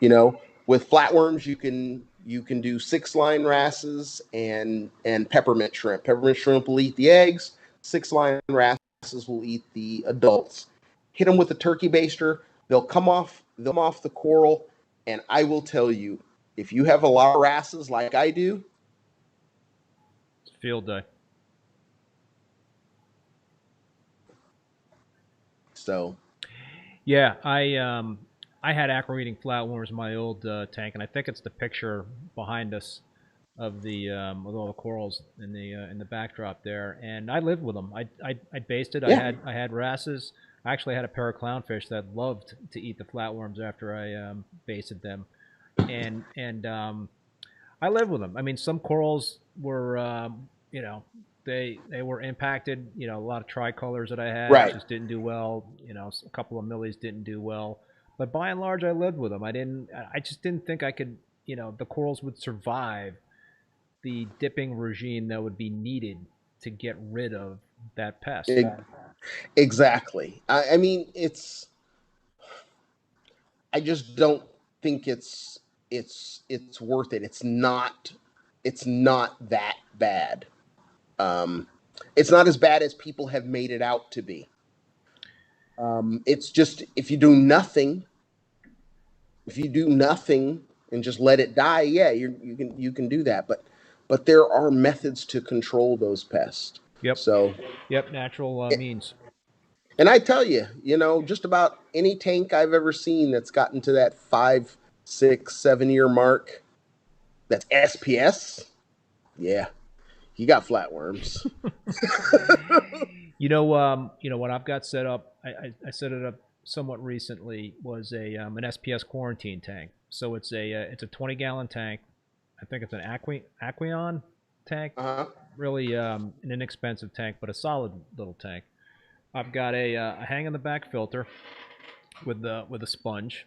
With flatworms you can do 6-line wrasses and peppermint shrimp. Peppermint shrimp will eat the eggs. 6-line wrasses will eat the adults. Hit them with a turkey baster. They'll come off the coral, and I will tell you, if you have a lot of wrasses like I do, It's field day. so Yeah, I had acro-eating flatworms in my old tank, and I think it's the picture behind us of the with all the corals in the backdrop there. And I lived with them. I basted. Yeah. I had wrasses. I actually had a pair of clownfish that loved to eat the flatworms after I basted them, and I lived with them. I mean, some corals were they were impacted. A lot of tricolors that I had Right. just didn't do well. A couple of millies didn't do well. But by and large, I lived with them. I just didn't think I could. The corals would survive the dipping regime that would be needed to get rid of that pest. Exactly. I mean, I just don't think it's worth it. It's not that bad. It's not as bad as people have made it out to be. It's just if you do nothing and just let it die, yeah, you can do that. But there are methods to control those pests. Yep. So Yep. Natural means. And I tell you, just about any tank I've ever seen that's gotten to that 5, 6, 7 year mark, that's SPS. Yeah, you got flatworms. What I've got set up. I set it up somewhat recently. Was an SPS quarantine tank. So it's a 20-gallon tank. I think it's an Aquarium tank. Really an inexpensive tank, but a solid little tank. I've got a hang in the back filter with a sponge,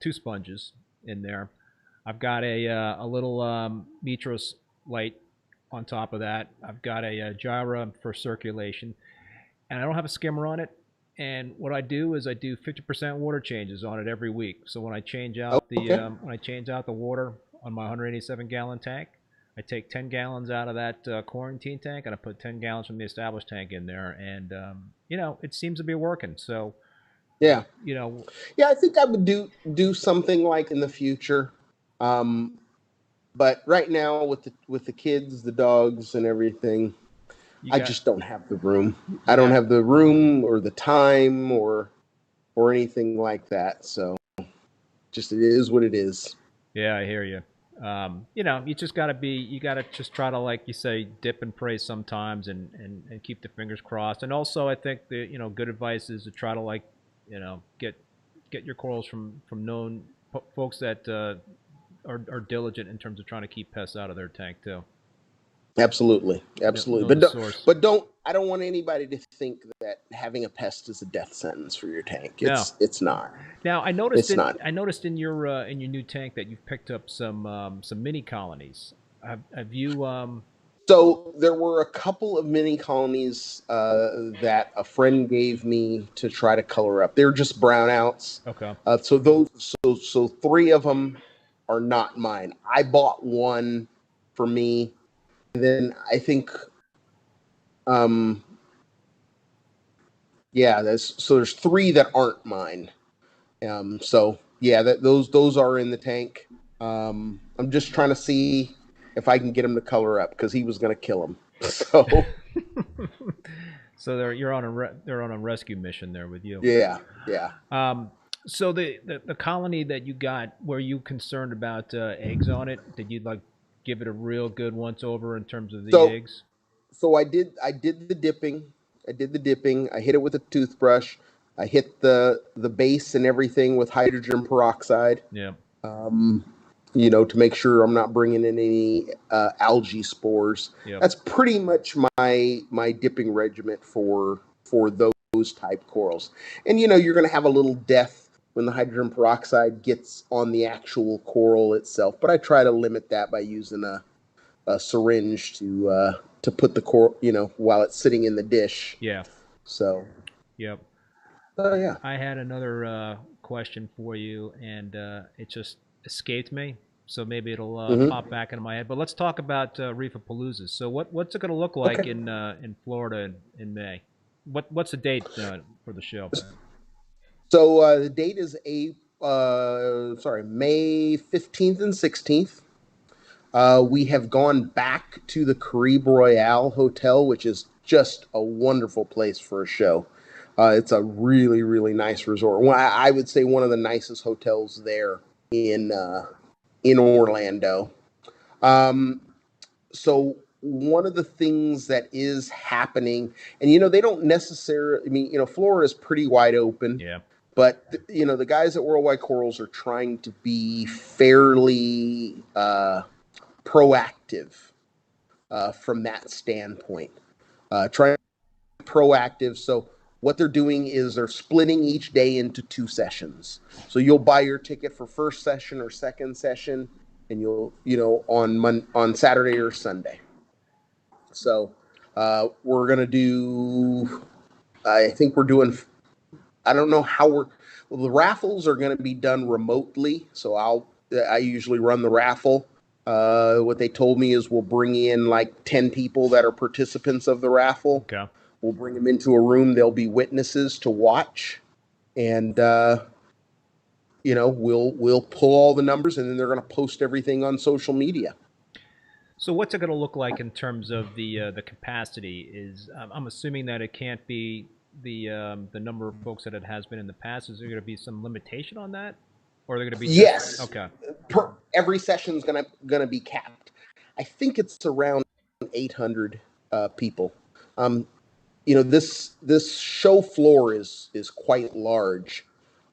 2 sponges in there. I've got a little Mitras light on top of that. I've got a gyra for circulation, and I don't have a skimmer on it. And what I do is I do 50% water changes on it every week. So when I change out the water on my 187-gallon tank, I take 10 gallons out of that quarantine tank, and I put 10 gallons from the established tank in there, and it seems to be working. So, yeah, I think I would do something like in the future, but right now with the kids, the dogs, and everything, I just don't have the room. I don't have the room or the time or anything like that. So, just it is what it is. Yeah, I hear you. You just you gotta just try to, like you say, dip and pray sometimes and keep the fingers crossed. And also I think good advice is to try to get your corals from known folks that are diligent in terms of trying to keep pests out of their tank too. Absolutely, absolutely. Know the source. But I don't want anybody to think that having a pest is a death sentence for your tank. It's not. Now I noticed It's not. I noticed in your new tank that you've picked up some mini colonies. Have you So there were a couple of mini colonies that a friend gave me to try to color up. They're just brownouts. Okay. So 3 of them are not mine. I bought one for me, and then I think, there's 3 that aren't mine. So yeah, those are in the tank. I'm just trying to see if I can get him to color up because he was going to kill him. So. So they're on a rescue mission there with you. Yeah. So the colony that you got, were you concerned about eggs on it? Did you give it a real good once over in terms of the eggs? So I did the dipping. I hit it with a toothbrush. I hit the base and everything with hydrogen peroxide. Yeah. To make sure I'm not bringing in any algae spores. Yep. That's pretty much my dipping regiment for those type corals. And you're going to have a little death when the hydrogen peroxide gets on the actual coral itself, but I try to limit that by using a syringe to put the coral, while it's sitting in the dish. Yeah. So. Yep. Yeah. I had another question for you, and it just escaped me. So maybe it'll pop back into my head. But let's talk about Reefapalooza. So what's it going to look like in Florida in May? What's the date for the show? So the date is May 15th and 16th. We have gone back to the Caribe Royale Hotel, which is just a wonderful place for a show. It's a really, really nice resort. Well, I would say one of the nicest hotels there in Orlando. So one of the things that is happening, and they don't necessarily, Florida is pretty wide open. Yeah. But the guys at Worldwide Corals are trying to be fairly proactive from that standpoint. Trying to be proactive. So what they're doing is they're splitting each day into 2 sessions. So you'll buy your ticket for first session or second session, and you'll on Saturday or Sunday. So we're gonna do. I think we're doing. I don't know how the raffles are going to be done remotely. So I usually run the raffle. What they told me is we'll bring in 10 people that are participants of the raffle. Okay. We'll bring them into a room. There'll be witnesses to watch, and we'll pull all the numbers, and then they're going to post everything on social media. So what's it going to look like in terms of the capacity? I'm assuming that it can't be the number of folks that it has been in the past. Is there going to be some limitation on that, or are there going to be yes? Okay. Every session's going to be capped. I think it's around 800 people. This show floor is quite large.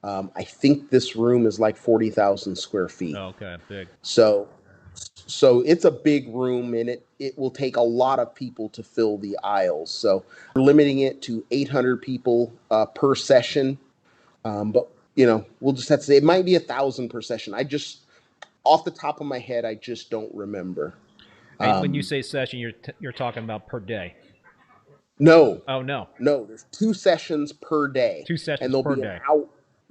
I think this room is 40,000 square feet. Oh, okay, big. So it's a big room, and it will take a lot of people to fill the aisles. So we're limiting it to 800 people per session. But we'll just have to say it might be 1,000 per session. I just, off the top of my head, I just don't remember. When you say session, you're talking about per day. No. Oh no. No, there's 2 sessions per day. 2 sessions and per day.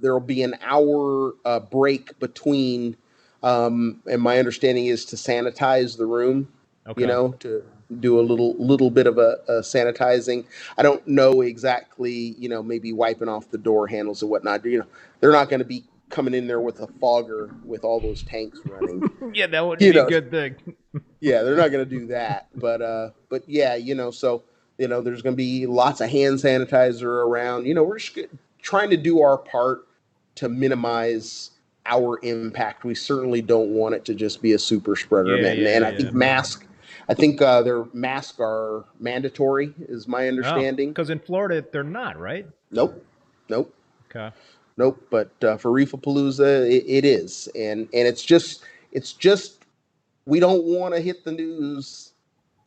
There'll be an hour break between. And my understanding is to sanitize the room. Okay. To do a little bit of a sanitizing. I don't know exactly. Maybe wiping off the door handles and whatnot. They're not going to be coming in there with a fogger with all those tanks running. Yeah, that would be a good thing. Yeah, they're not going to do that. But yeah, so. There's going to be lots of hand sanitizer around. We're just trying to do our part to minimize our impact. We certainly don't want it to just be a super spreader event. And I think their masks are mandatory, is my understanding. Because in Florida, they're not, right? Nope. Okay. Nope. But for Reefapalooza, it is, and it's just It's just we don't want to hit the news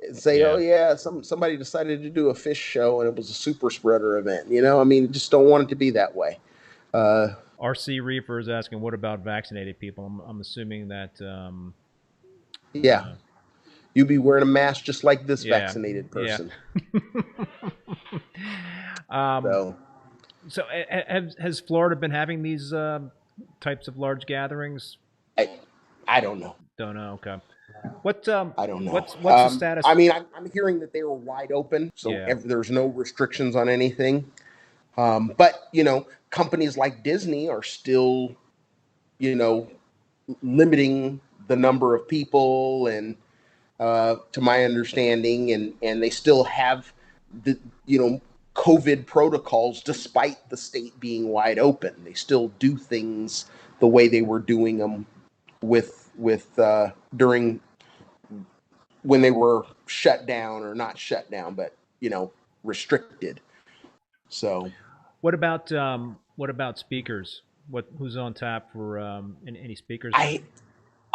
and say, Yeah. oh yeah, somebody decided to do a fish show and it was a super spreader event. You know, I mean, just don't want it to be that way. RC Reefer is asking, what about vaccinated people? I'm assuming that. Yeah, you'd be wearing a mask just like this Yeah, vaccinated person. So has Florida been having these types of large gatherings? I don't know. Don't know. Okay. What I don't know. What's the status? I mean, I'm hearing that they were wide open, so Yeah. there's no restrictions on anything. But you know, companies like Disney are still, you know, limiting the number of people, and to my understanding, and they still have the, you know, COVID protocols despite the state being wide open. They still do things the way they were doing them with during when they were shut down, or not shut down, but you know, restricted. So what about speakers? Who's on tap for any speakers?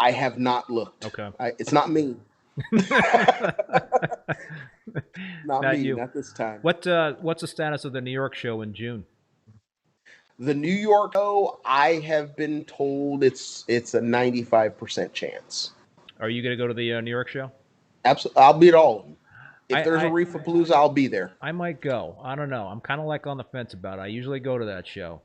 I have not looked. Okay. It's not me. Not me. You. Not this time. What's the status of the New York show in June? The New York show, I have been told it's a 95% chance. Are you going to go to the New York show? Absolutely, I'll be at all of them. If there's a Reefapalooza, I'll be there. I might go. I don't know. I'm kind of like on the fence about it. I usually go to that show,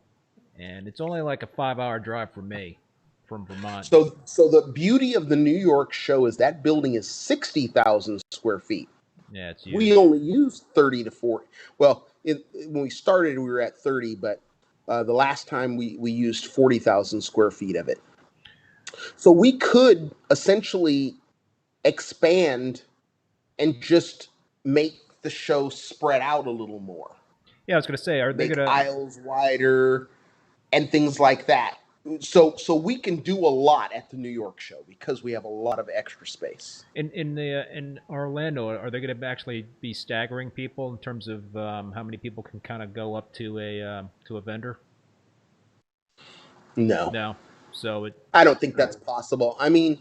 and it's only like a 5-hour drive for me from Vermont. So the beauty of the New York show is that building is 60,000 square feet. Yeah, it's huge. We only use 30 to 40. Well, when we started, we were at 30, but the last time we used 40,000 square feet of it. So we could essentially expand and just make the show spread out a little more. Yeah, I was going to say, are they going to aisles wider and things like that? So we can do a lot at the New York show because we have a lot of extra space. In Orlando, are they going to actually be staggering people in terms of how many people can kind of go up to a vendor? No. So I don't think that's possible. I mean,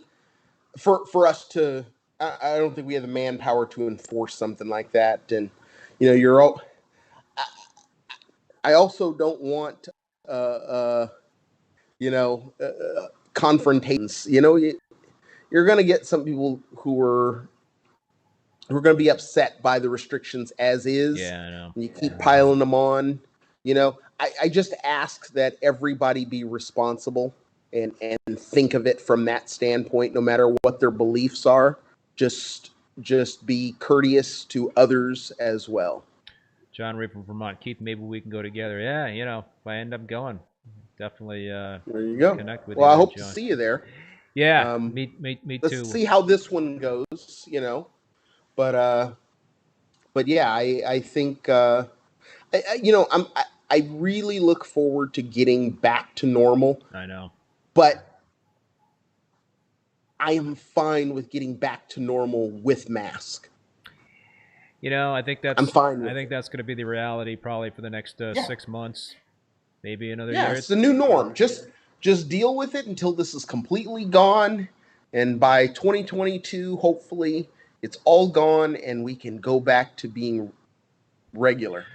for us to, I don't think we have the manpower to enforce something like that. And you know, I also don't want confrontations. You know, you're going to get some people who are going to be upset by the restrictions as is. Yeah, I know. And you keep piling them on. You know, I just ask that everybody be responsible and think of it from that standpoint, no matter what their beliefs are. Just be courteous to others as well. John Ray from Vermont. Keith, maybe we can go together. Yeah, you know, if I end up going, definitely there you go. Connect with you. Well, I hope John. to see you there. Yeah, me too. Let's see how this one goes, you know. But yeah, I think you know, I really look forward to getting back to normal. I know. But I am fine with getting back to normal with mask. You know, I think that's. I'm fine. I think that's going to be the reality probably for the next 6 months, maybe another year. Yeah, it's the new norm. Just deal with it until this is completely gone, and by 2022, hopefully, it's all gone, and we can go back to being regular.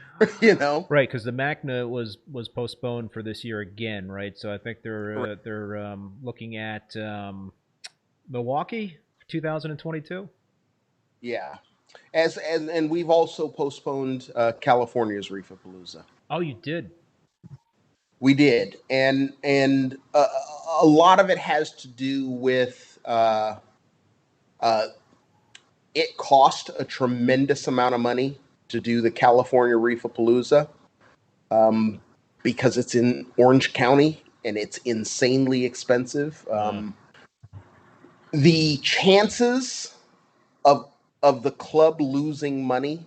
You know, right? Because the MACNA was postponed for this year again, right? So I think they're looking at Milwaukee for 2022. Yeah, and we've also postponed California's Reefapalooza. Oh, you did? We did, and a lot of it has to do with it cost a tremendous amount of money to do the California Reefapalooza because it's in Orange County and it's insanely expensive. The chances of the club losing money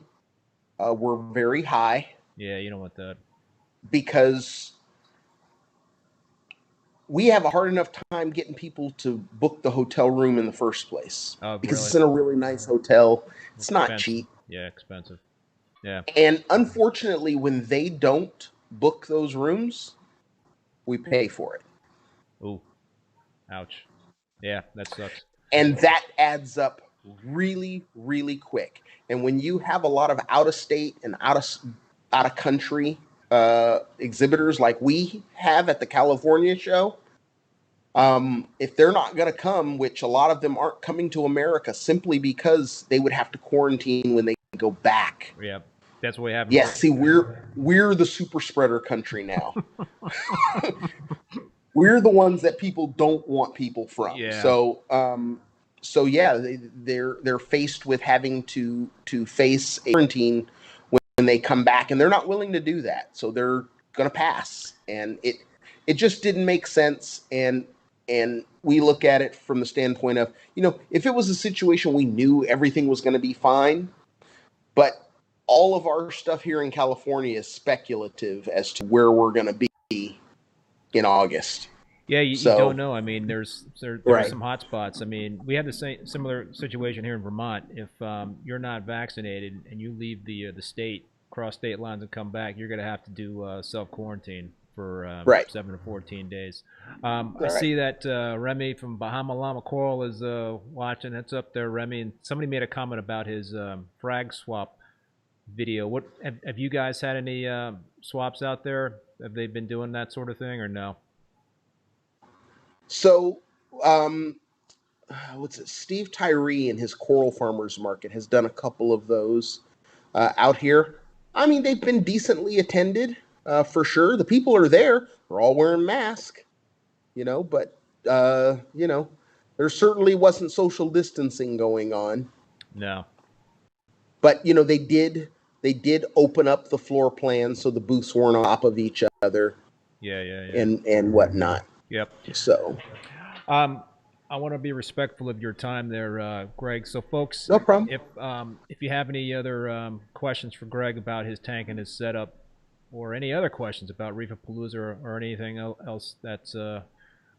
were very high. Yeah, you don't want that. Because we have a hard enough time getting people to book the hotel room in the first place. Oh, because really? it's in a really nice hotel. It's not cheap. Yeah, expensive. Yeah. And unfortunately, when they don't book those rooms, we pay for it. Ooh, ouch. Yeah, that sucks. And that adds up really, really quick. And when you have a lot of out of state and out of country exhibitors like we have at the California show, if they're not going to come, which a lot of them aren't coming to America simply because they would have to quarantine when they go back. Yeah, that's what we have. Yeah, see, we're the super spreader country now. We're the ones that people don't want people from. Yeah. So yeah, they're faced with having to face a quarantine when they come back, and they're not willing to do that. So they're going to pass, and it just didn't make sense. And we look at it from the standpoint of, if it was a situation we knew everything was going to be fine, but all of our stuff here in California is speculative as to where we're going to be in August. Yeah, you don't know. I mean, there Right. are some hot spots. I mean, we have the similar situation here in Vermont. If you're not vaccinated and you leave the state, cross state lines and come back, you're going to have to do self-quarantine for Right. 7 to 14 days. I see that Remy from Bahama Llama Coral is watching. That's up there, Remy. And somebody made a comment about his frag swap video. What have you guys had any swaps out there? Have they been doing that sort of thing or no? So, Steve Tyree in his Coral Farmers Market has done a couple of those out here. I mean, they've been decently attended, for sure. The people are there. They're all wearing masks, but, there certainly wasn't social distancing going on. No. But, they did open up the floor plan so the booths weren't on top of each other. Yeah. And whatnot. Yep. So, I want to be respectful of your time there, Greg. So, folks, no problem. If you have any other questions for Greg about his tank and his setup, or any other questions about Reefapalooza or anything else that's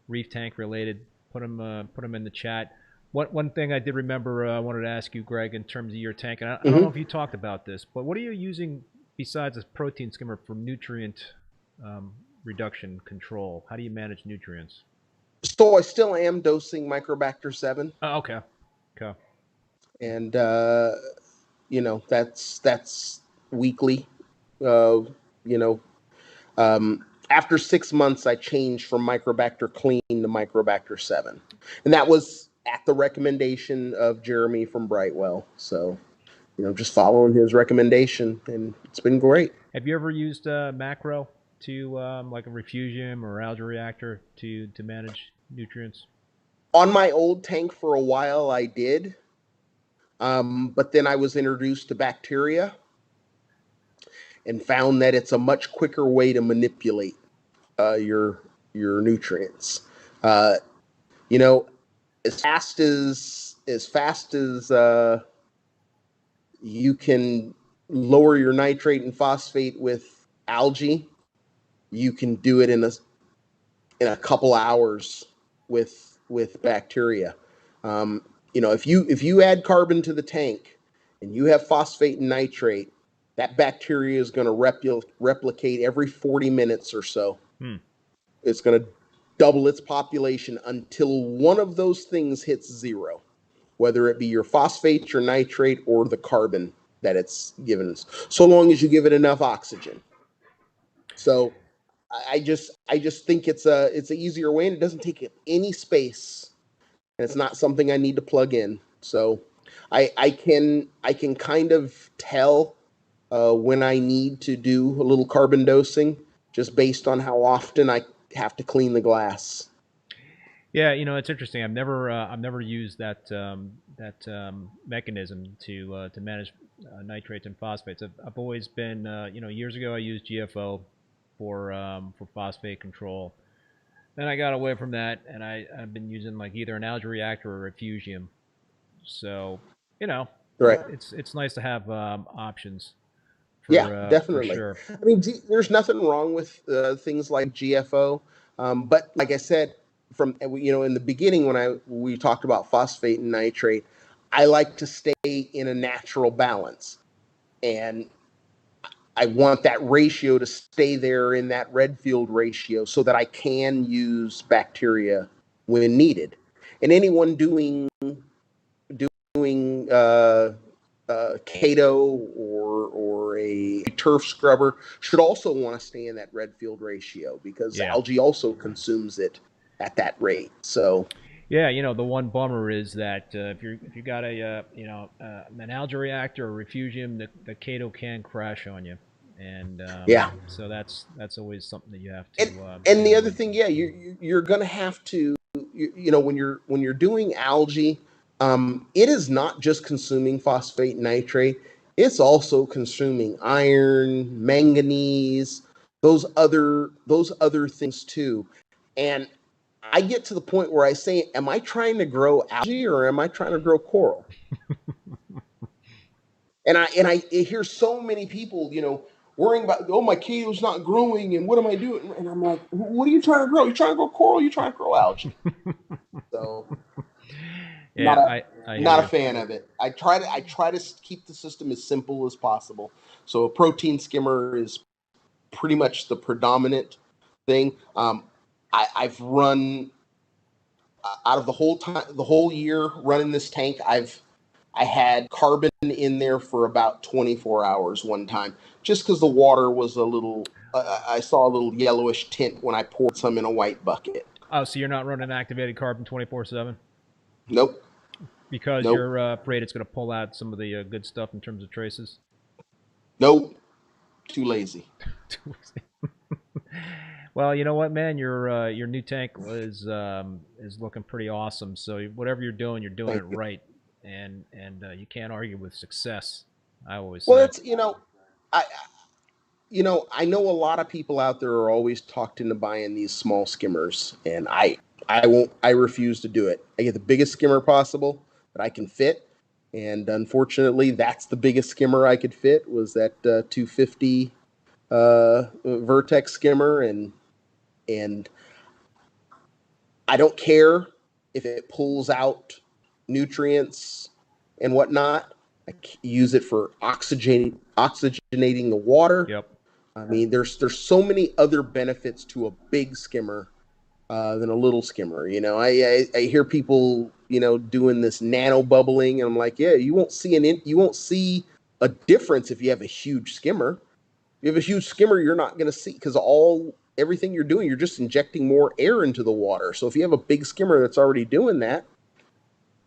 reef tank related, put them in the chat. One thing I did remember I wanted to ask you, Greg, in terms of your tank, and I don't know if you talked about this, but what are you using besides a protein skimmer for nutrient reduction control? How do you manage nutrients? So I still am dosing Microbacter 7. Oh, okay. And that's weekly. After 6 months, I changed from Microbacter Clean to Microbacter 7, and that was at the recommendation of Jeremy from Brightwell. So, just following his recommendation, and it's been great. Have you ever used macro to like a refugium or algae reactor to manage nutrients? On my old tank for a while, I did, but then I was introduced to bacteria and found that it's a much quicker way to manipulate your nutrients. As fast as you can lower your nitrate and phosphate with algae, you can do it in a couple hours with bacteria. If you add carbon to the tank and you have phosphate and nitrate, that bacteria is going to replicate every 40 minutes or so. It's going to double its population until one of those things hits zero, whether it be your phosphate, your nitrate, or the carbon that it's given us, so long as you give it enough oxygen. So I just think it's an easier way, and it doesn't take up any space, and it's not something I need to plug in. So I can kind of tell when I need to do a little carbon dosing, just based on how often I have to clean the glass. Yeah, it's interesting. I've never used that mechanism to manage nitrates and phosphates. I've always been years ago I used GFO for phosphate control. Then I got away from that, and I've been using like either an algae reactor or a refugium. So right. It's nice to have options. Definitely. For sure. I mean, there's nothing wrong with things like GFO, but like I said, in the beginning when we talked about phosphate and nitrate, I like to stay in a natural balance, and I want that ratio to stay there in that Redfield ratio so that I can use bacteria when needed. and anyone doing Chaeto or a turf scrubber should also want to stay in that red field ratio, because algae also consumes it at that rate. So yeah, you know, the one bummer is that if you got a an algae reactor or refugium, the Chaeto can crash on you, and so that's always something that you have to. And the other thing, you're gonna have to, when you're doing algae, it is not just consuming phosphate nitrate; it's also consuming iron, manganese, those other things too. And I get to the point where I say, am I trying to grow algae or am I trying to grow coral? And I hear so many people, worrying about, oh, my Chaeto's not growing and what am I doing? And I'm like, what are you trying to grow? You trying to grow coral? You trying to grow algae? So not a fan of it. I try to keep the system as simple as possible. So a protein skimmer is pretty much the predominant thing. I've run out of the whole year running this tank. I had carbon in there for about 24 hours one time, just because the water was a little, I saw a little yellowish tint when I poured some in a white bucket. Oh, so you're not running activated carbon 24/7? Nope. Because you're afraid it's going to pull out some of the good stuff in terms of traces? Nope. Too lazy. Well, you know what, man? Your new tank is looking pretty awesome. So whatever you're doing it right, and you can't argue with success. I always say. Well, it's I know a lot of people out there are always talked into buying these small skimmers, and I refuse to do it. I get the biggest skimmer possible that I can fit, and unfortunately, that's the biggest skimmer I could fit was that 250 Vertex skimmer, and I don't care if it pulls out nutrients and whatnot. I use it for oxygenating the water. Yep. I mean, there's so many other benefits to a big skimmer than a little skimmer. I hear people doing this nano bubbling, and I'm like, yeah, you won't see a difference if you have a huge skimmer. If you have a huge skimmer, you're not going to see, because everything you're doing, you're just injecting more air into the water. So if you have a big skimmer that's already doing that,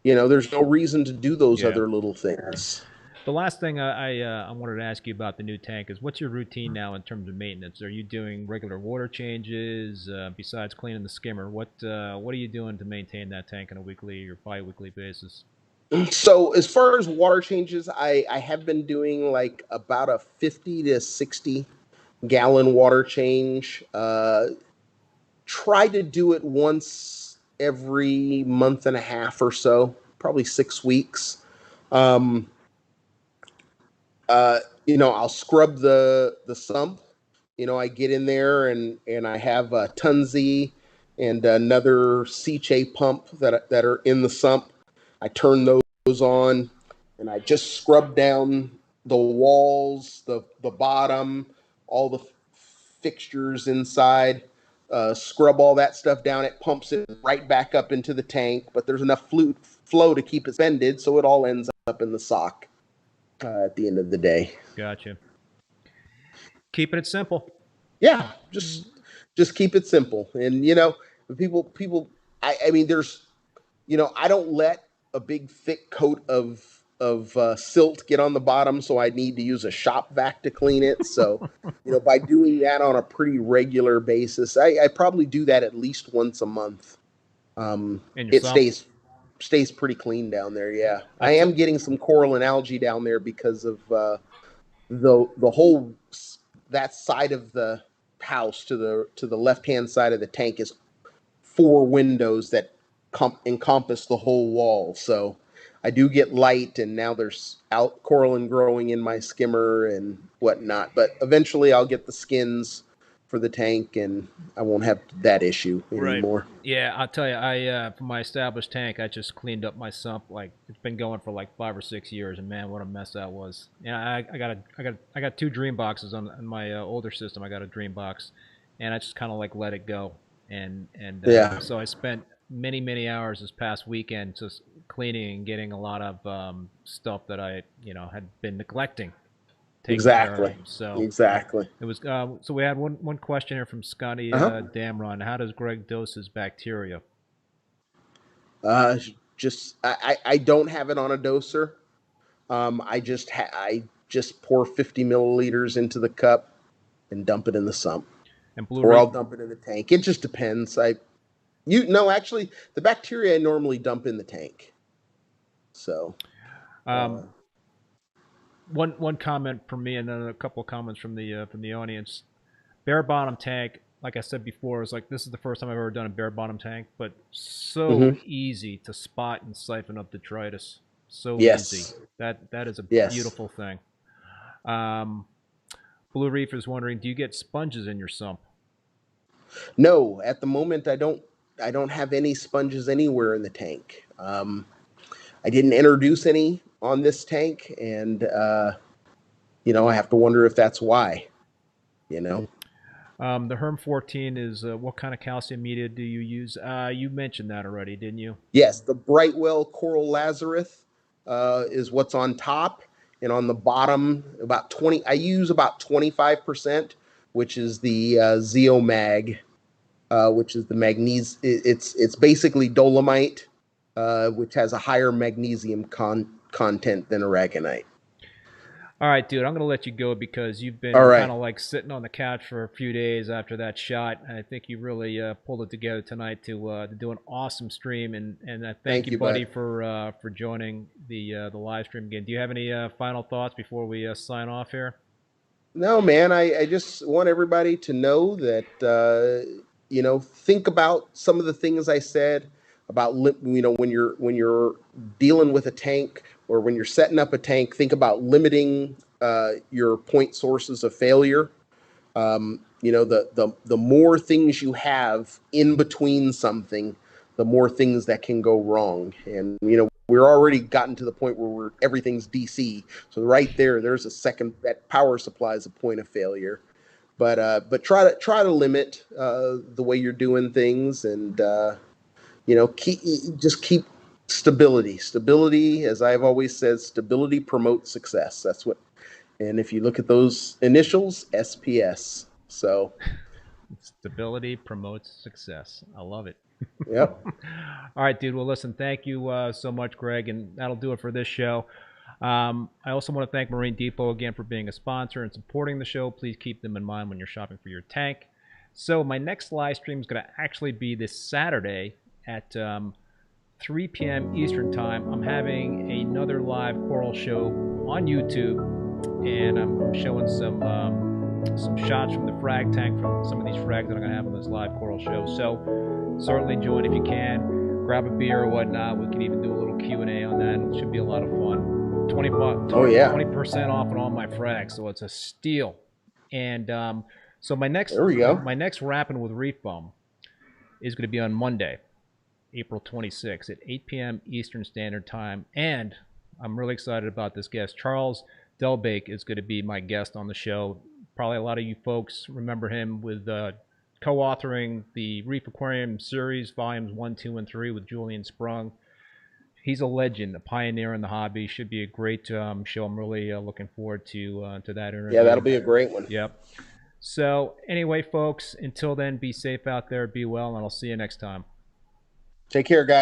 there's no reason to do those other little things. The last thing I wanted to ask you about the new tank is, what's your routine now in terms of maintenance? Are you doing regular water changes besides cleaning the skimmer? What are you doing to maintain that tank on a weekly or bi-weekly basis? So as far as water changes, I have been doing like about a 50 to 60 gallon water change. Try to do it once every month and a half or so, probably 6 weeks. I'll scrub the sump. I get in there and I have a Tunzi and another Seche pump that are in the sump. I turn those on and I just scrub down the walls, the bottom, all the fixtures inside. Scrub all that stuff down. It pumps it right back up into the tank, but there's enough flow to keep it suspended, so it all ends up in the sock at the end of the day. Gotcha. Keeping it simple. Yeah, just keep it simple. And people, I mean, there's, I don't let a big thick coat of silt get on the bottom, so I need to use a shop vac to clean it. So, by doing that on a pretty regular basis, I probably do that at least once a month. It stays pretty clean down there. Yeah, I am getting some coral and algae down there because of the whole that side of the house to the left hand side of the tank is 4 windows that encompass the whole wall. So I do get light, and now there's coralline growing in my skimmer and whatnot. But eventually I'll get the skins for the tank, and I won't have that issue anymore. Right. Yeah, I'll tell you, for my established tank, I just cleaned up my sump. Like, it's been going for like 5 or 6 years, and man, what a mess that was. Yeah, I got 2 dream boxes on my older system. I got a dream box, and I just kind of like let it go, and so I spent many hours this past weekend just cleaning and getting a lot of stuff that I had been neglecting taking care of. Exactly. So Exactly. it was. So we had one question here from Scotty Damron. How does Greg dose his bacteria? Just I don't have it on a doser. I just pour 50 milliliters into the cup and dump it in the sump, And Blue or Reef, I'll dump it in the tank. It just depends. Actually, the bacteria I normally dump in the tank. So, one comment from me, and then a couple of comments from the audience. Bare bottom tank, like I said before, is like, this is the first time I've ever done a bare bottom tank, but so easy to spot and siphon up detritus. So easy. That is a beautiful thing. Blue Reef is wondering, do you get sponges in your sump? No, at the moment I don't have any sponges anywhere in the tank. I didn't introduce any on this tank, and I have to wonder if that's why. The Herm 14 is what kind of calcium media do you use? You mentioned that already, didn't you? Yes, the Brightwell Coral Lazarus is what's on top, and on the bottom about 20. I use about 25%, which is the Zeomag, which is the magnesium. It's basically dolomite, which has a higher magnesium content than aragonite. All right, dude, I'm going to let you go because you've been kind of like sitting on the couch for a few days after that shot. I think you really pulled it together tonight to do an awesome stream, and thank you, buddy, for joining the live stream again. Do you have any final thoughts before we sign off here? No, man, I just want everybody to know that think about some of the things I said about when you're dealing with a tank, or when you're setting up a tank, think about limiting your point sources of failure. The more things you have in between something, the more things that can go wrong. And we're already gotten to the point where everything's DC. So right there's a second, that power supply is a point of failure. But try to limit the way you're doing things, and keep stability. Stability, as I've always said, stability promotes success. That's what. And if you look at those initials, SPS. So stability promotes success. I love it. Yep. All right, dude. Well, listen, thank you so much, Greg, and that'll do it for this show. I also want to thank Marine Depot again for being a sponsor and supporting the show. Please keep them in mind when you're shopping for your tank. So my next live stream is going to actually be this Saturday at 3 p.m. Eastern Time. I'm having another live coral show on YouTube, and I'm showing some shots from the frag tank, from some of these frags that I'm going to have on this live coral show. So certainly join if you can. Grab a beer or whatnot. We can even do a little Q&A on that. It should be a lot of fun. 20% off on all my frags, so it's a steal. And so my next Rappin With ReefBum is going to be on Monday, April 26th at 8 p.m. Eastern Standard Time. And I'm really excited about this guest. Charles Delbake is going to be my guest on the show. Probably a lot of you folks remember him with co-authoring the Reef Aquarium series, volumes 1, 2, and 3 with Julian Sprung. He's a legend, a pioneer in the hobby. Should be a great show. I'm really looking forward to that interview. Yeah, that'll be a great one. Yep. So anyway, folks, until then, be safe out there, be well, and I'll see you next time. Take care, guys.